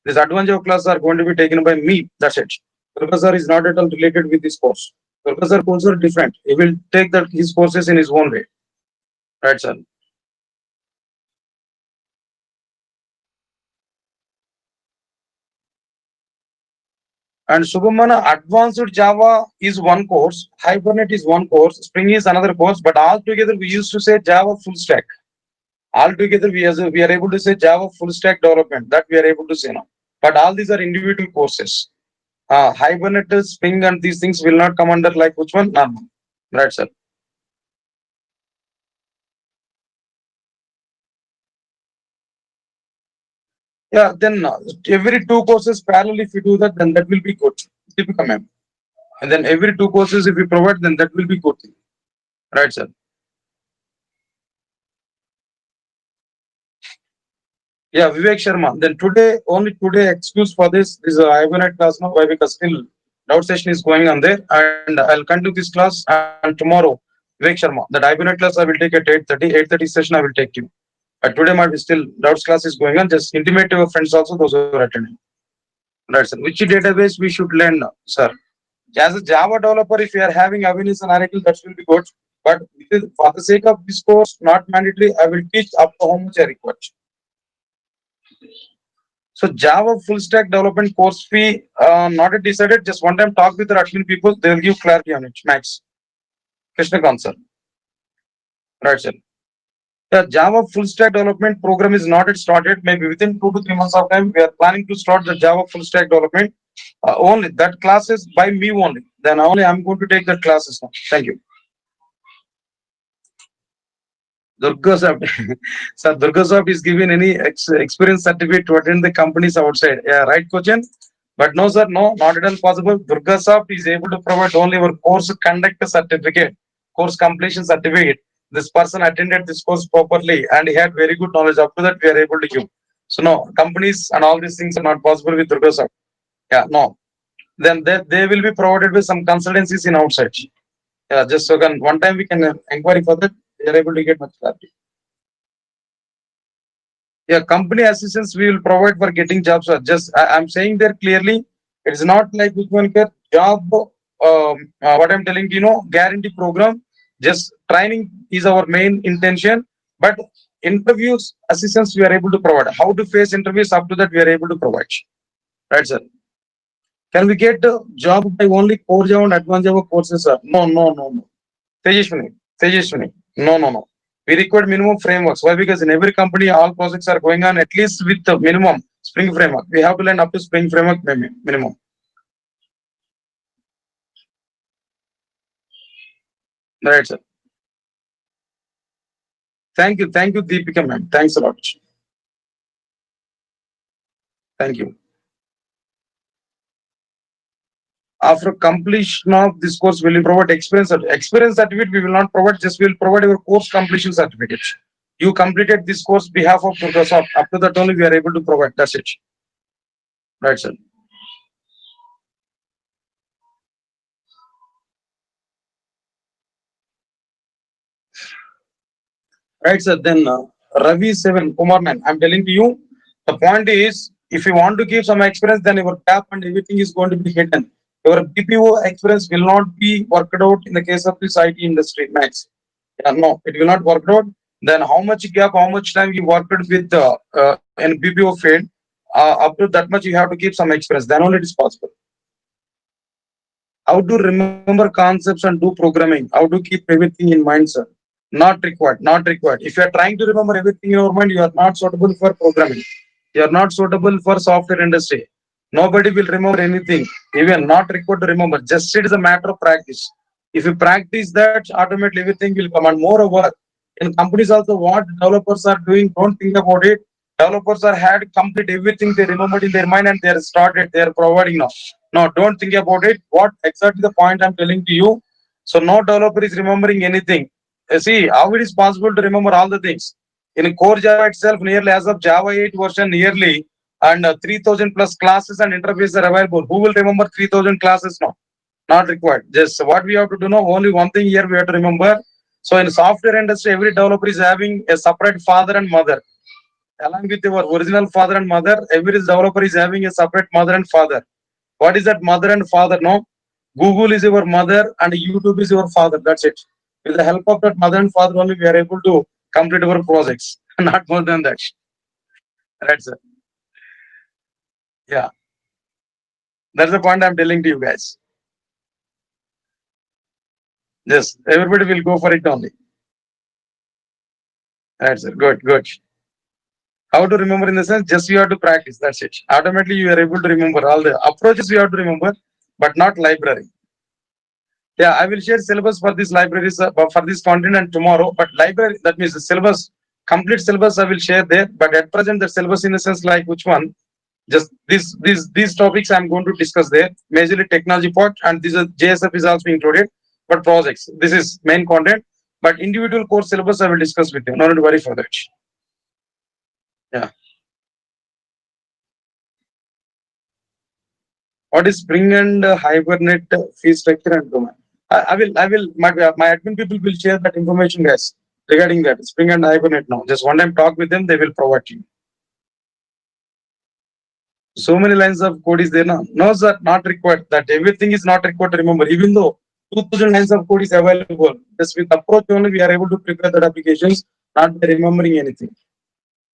[SPEAKER 1] These advanced Java classes are going to be taken by me. That's it. Durga sir is not at all related with this course. Durga sir courses are different. He will take that his courses in his own way. Right, sir. And Subhamana, advanced Java is one course, Hibernate is one course, Spring is another course, but all together we used to say Java full stack. All together we are able to say Java full stack development. That we are able to say now. But all these are individual courses. Hibernate, Spring, and these things will not come under like which one? None. Right, sir. Yeah, then every two courses parallel, if you do that, then that will be good. Deepika ma'am. And then every two courses, if you provide, then that will be good. Right, sir. Yeah, Vivek Sharma. Then today, only today, excuse for this. This is a hibernate class now. Why? Because still doubt session is going on there, and I'll continue this class. And tomorrow, Vivek Sharma, that hibernate class I will take at 8:30. 8:30 session I will take you. But today might be still doubts class is going on. Just intimate to your friends also, those who are attending. Right, sir. Which database we should learn, sir? As a Java developer, if you are having awareness and Oracle, that will be good. But for the sake of this course, not mandatory. I will teach up to how much I require. So Java full stack development course fee not yet decided. Just one time talk with the admin people. They will give clarity on it. Max. Krishna sir. Right, sir. The Java full stack development program is not yet started. Maybe within 2 to 3 months of time, we are planning to start the Java full stack development. Only that class is by me only. Then only I'm going to take that classes now. Thank you. Durga Soft. Sir, Durga Soft is given any experience certificate to attend the companies outside. Yeah, right, question? But no, sir, no, not at all possible. Durga Soft is able to provide only our course conduct certificate, course completion certificate. This person attended this course properly and he had very good knowledge. Up to that, we are able to give. So, no, companies and all these things are not possible with Durga Soft. Yeah, no. Then they will be provided with some consultancies in outside. Yeah, just so can one time we can inquiry for that. We are able to get much clarity. Yeah, company assistance we will provide for getting jobs. Just I'm saying there clearly, it's not like which one get job. What I'm telling you, guarantee program. Just training is our main intention, but interviews assistance we are able to provide. How to face interviews up to that we are able to provide. Right, sir. Can we get a job by only core Java and advanced Java courses, sir? No, no, no, no. Tejashwini, Tejashwini. No, no, no. We require minimum frameworks. Why? Because in every company, all projects are going on at least with the minimum Spring framework. We have to learn up to Spring framework minimum. Right, sir. Thank you, Deepika, ma'am. Thanks a lot. Thank you. After completion of this course, will you provide experience certificate? We will not provide. Just we will provide your course completion certificate. You completed this course behalf of Microsoft. Up to that only we are able to provide. That's it. Right, sir. Right, sir. Then Ravi Seven Kumar man, I'm telling to you, the point is, if you want to give some experience, then your cap and everything is going to be hidden. Your BPO experience will not be worked out in the case of this IT industry, Max. Yeah, no, it will not work out. Then how much gap, how much time you worked with in BPO field, up to that much you have to keep some experience. Then only it is possible. How to remember concepts and do programming? How to keep everything in mind, sir? Not required, not required. If you are trying to remember everything in your mind, you are not suitable for programming. You are not suitable for software industry. Nobody will remember anything. Even not required to remember. Just it is a matter of practice. If you practice that, automatically everything will come. And moreover, in companies also, what developers are doing, don't think about it. Developers are had complete everything they remembered in their mind and they are started. They are providing now. No, don't think about it. What exactly the point I'm telling to you? So no developer is remembering anything. See how it is possible to remember all the things. In core Java itself, nearly as of Java 8 version, nearly and 3000 plus classes and interfaces are available. Who will remember 3000 classes now? Not required. Just what we have to do now, only one thing here we have to remember. So in software industry, every developer is having a separate father and mother. Along with your original father and mother, every developer is having a separate mother and father. What is that mother and father? No, Google is your mother and YouTube is your father. That's it. With the help of that mother and father only, we are able to complete our projects. Not more than that. Right, sir. Yeah, that's the point I'm telling to you guys. Yes, everybody will go for it only. Right, sir. Good, good. How to remember in the sense, just you have to practice. That's it. Automatically, you are able to remember all the approaches you have to remember, but not library. Yeah, I will share syllabus for this libraries for this content and tomorrow. But library, that means the syllabus Complete syllabus I will share there, but at present the syllabus in the sense like which one, just these topics I'm going to discuss there, majorly technology part, and this is JSF is also included, but projects, this is main content, but individual course syllabus I will discuss with you. No need to worry for that. Yeah. What is Spring and Hibernate fee structure and domain? My admin people will share that information, guys, regarding that Spring and Hibernate now. Just one time talk with them, they will provide you. So many lines of code is there now. No, sir, not required. That everything is not required to remember. Even though 2000 lines of code is available, just with approach only we are able to prepare that applications, not by remembering anything.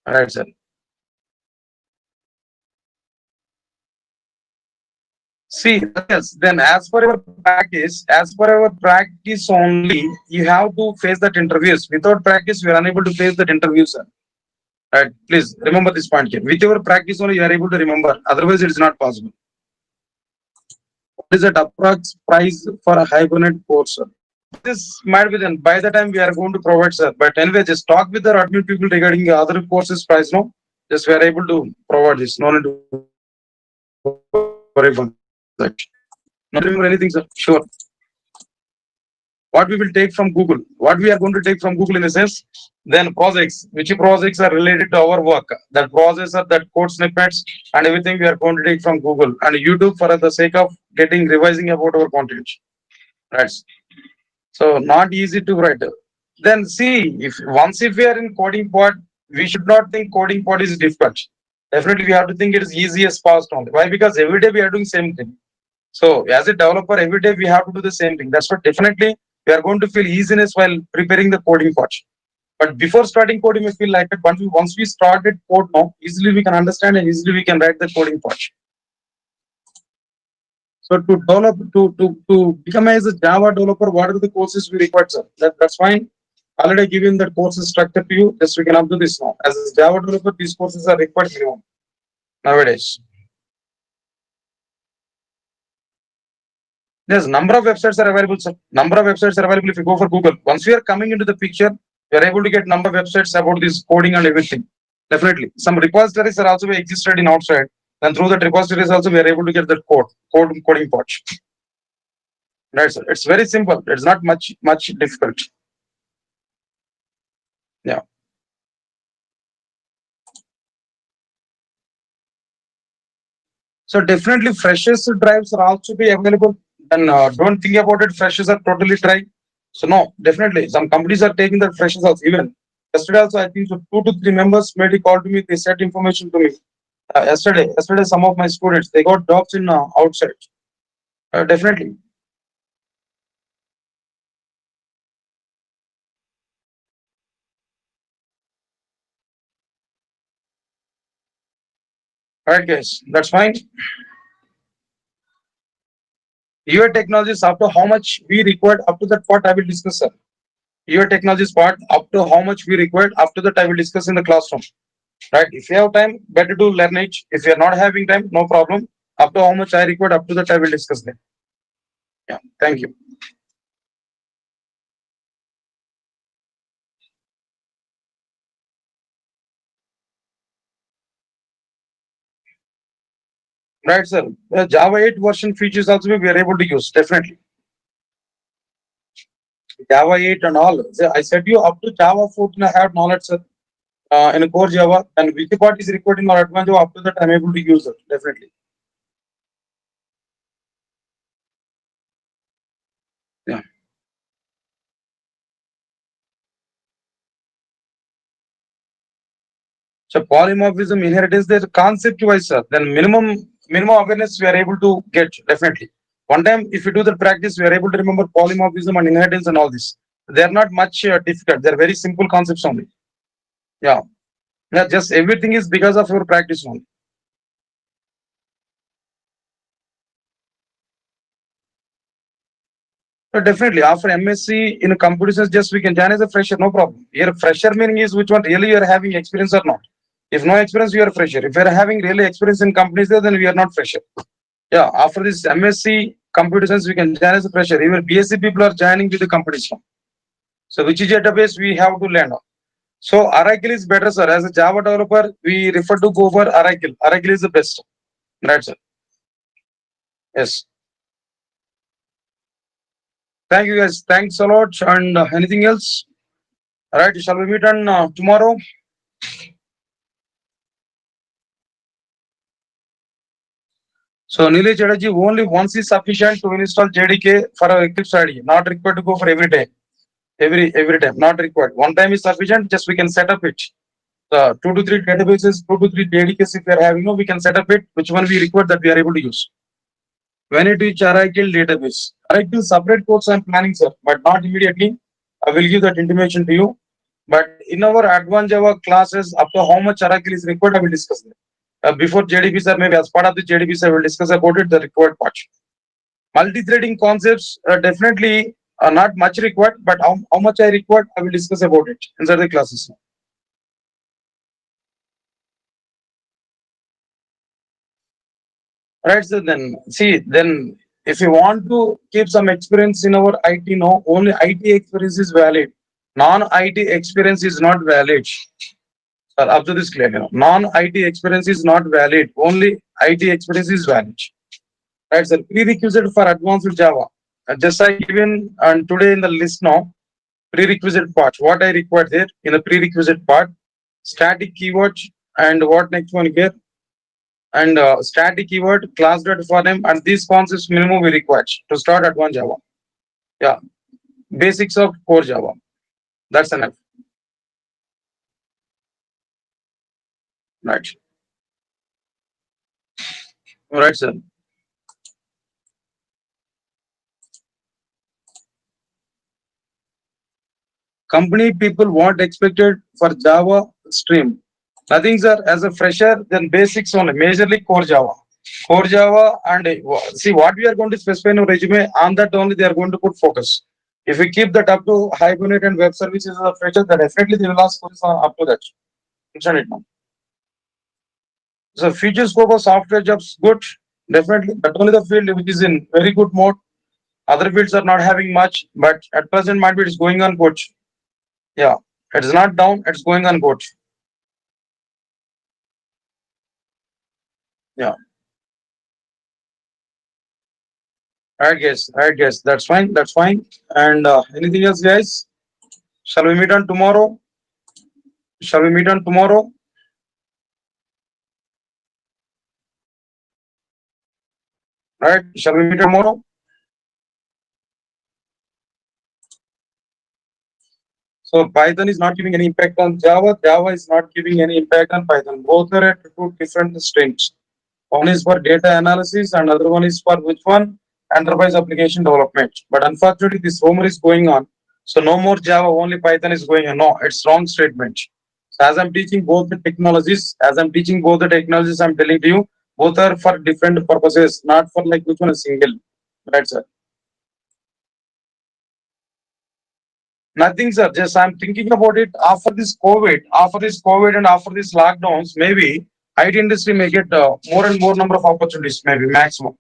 [SPEAKER 1] All right, sir. See, yes, then as per our practice only, you have to face that interviews. Without practice, we are unable to face that interviews, sir. Right? Please remember this point here. With your practice only, you are able to remember. Otherwise, it is not possible. What is that approx price for a hibernate course, sir? This might be then. By the time we are going to provide, sir. But anyway, just talk with the admin people regarding the other courses price. No, just we are able to provide this. No need to worry about that. Not remember anything, sir. Sure. What we will take from Google, what we are going to take from Google in a sense, then projects, which projects are related to our work, that processor, that code snippets, and everything we are going to take from Google and YouTube for the sake of getting revising about our content. Right. So not easy to write. Then see, if we are in coding part, we should not think coding part is difficult. Definitely we have to think it is easy as past only. Why? Because every day we are doing same thing. So as a developer, every day we have to do the same thing. That's what definitely we are going to feel easiness while preparing the coding part. But before starting coding, we feel like that once we started code now, easily we can understand and easily we can write the coding part. So to develop, to become as a Java developer, what are the courses we require, sir? That's fine. Already given that courses structure to you, just we can up to this now. As a Java developer, these courses are required minimum nowadays. There's number of websites are available, sir. Number of websites are available if you go for Google. Once we are coming into the picture, we are able to get number of websites about this coding and everything. Definitely. Some repositories are also existed in outside. And through that repositories also we are able to get that coding part. Right, sir. It's very simple. It's not much difficult. Yeah. So definitely freshers drives are also be available. And don't think about it. Freshers are totally dry. So no, definitely some companies are taking the freshers also. Even yesterday also, I think so 2 to 3 members made a call to me. They sent information to me. Yesterday, some of my students they got jobs in outside. Definitely. All right, guys, that's fine. Your technologies up to how much we required up to that part I will discuss, sir. Your technologies part up to how much we required up to that I will discuss in the classroom. Right? If you have time, better to learn it. If you are not having time, no problem. Up to how much I required up to that I will discuss that. Yeah, thank you. Right, sir. The Java 8 version features also we are able to use definitely. Java 8 and all. So I said you up to Java 14 I have knowledge, sir. In core Java and which part is required in our advanced Java, up to that I'm able to use it definitely. Yeah. So polymorphism inheritance, there's concept wise, sir. Then minimum awareness we are able to get definitely. One time, if you do the practice, we are able to remember polymorphism and inheritance and all this. They are not much difficult. They are very simple concepts only. Yeah. Yeah. Just everything is because of your practice only. So definitely, after MSc in computer science, just we can join as a fresher, no problem. Here, fresher meaning is which one really you are having experience or not. If no experience, you are a fresher. If you are having really experience in companies there, then we are not fresher. Yeah, after this MSc computer science, we can join as a fresher. Even BSc people are joining with the companies now. So which is database we have to learn. So Oracle is better, sir. As a Java developer, we refer to go for Oracle. Oracle is the best. That's it. Yes. Thank you guys. Thanks a lot. And anything else? All right. Shall we meet on tomorrow? So Neelaj Chatterjee, only once is sufficient to install JDK for a Eclipse ID. Not required to go for every day. Every time. Not required. One time is sufficient. Just we can set up it. The 2 to 3 databases, 2 to 3 JDKs if we are having, we can set up it. Which one we require that we are able to use. When it is Oracle database, Oracle separate course I'm planning, sir, but not immediately. I will give that intimation to you. But in our advanced Java classes, up to how much Oracle is required, I will discuss that. Before JDB, sir, maybe as part of the JDB, sir, I will discuss about it, the required part. Multi-threading concepts definitely not much required, but how much I required, I will discuss about it inside the classes. Right, so then see, then if you want to keep some experience in our IT, no, only IT experience is valid. Non-IT experience is not valid. Sir, up to this clear, non-IT experience is not valid. Only IT experience is valid. Right, sir. Prerequisite for advanced Java. Just I given and today in the list now. Prerequisite part. What I required there in the prerequisite part, static keyword and what next one here, and static keyword, class data for them, and these concepts minimum we require to start advanced Java. Yeah, basics of core Java. That's enough. Right. All right, sir. Company people what expected for Java stream. Nothing, sir. As a fresher, then basics only, majorly core Java. Core Java and see what we are going to specify in our resume, on that only they are going to put focus. If we keep that up to Hibernate and web services as a fresher, then definitely they will ask focus on up to that. Mention it now. So future scope of software jobs good, definitely. But only the field which is in very good mode. Other fields are not having much, but at present might be it's going on good. Yeah, it's not down, it's going on good. Yeah. I guess that's fine. That's fine. And anything else, guys? Shall we meet on tomorrow? Shall we meet on tomorrow? Right? Shall we meet tomorrow? So Python is not giving any impact on Java. Java is not giving any impact on Python. Both are at two different streams. One is for data analysis and other one is for which one? Enterprise application development. But unfortunately, this rumor is going on. So no more Java, only Python is going on. No, it's wrong statement. So as I'm teaching both the technologies, I'm telling to you, both are for different purposes, not for like which one is single. Right, sir. Nothing, sir. Just I'm thinking about it after this COVID and after these lockdowns, maybe IT industry may get more and more number of opportunities, maybe maximum.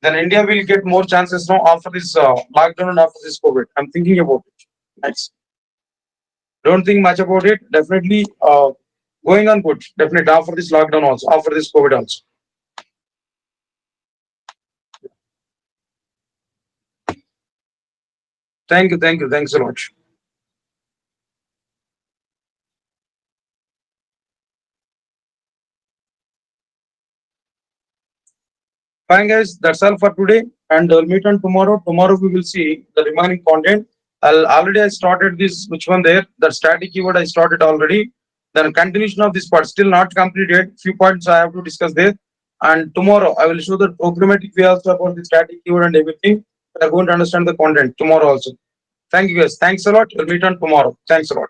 [SPEAKER 1] Then India will get more chances now after this lockdown and after this COVID. I'm thinking about it. Next. Don't think much about it. Definitely going on good. Definitely after this lockdown also, after this COVID also. Thank you. Thank you. Thanks so much. Fine, guys. That's all for today. And we'll meet on tomorrow. Tomorrow we will see the remaining content. I started this, which one there? The static keyword I started already. Then continuation of this part still not completed. Few points I have to discuss there. And tomorrow I will show the programmatic way also about the static keyword and everything. We are going to understand the content tomorrow also. Thank you guys. Thanks a lot. We'll meet on tomorrow. Thanks a lot.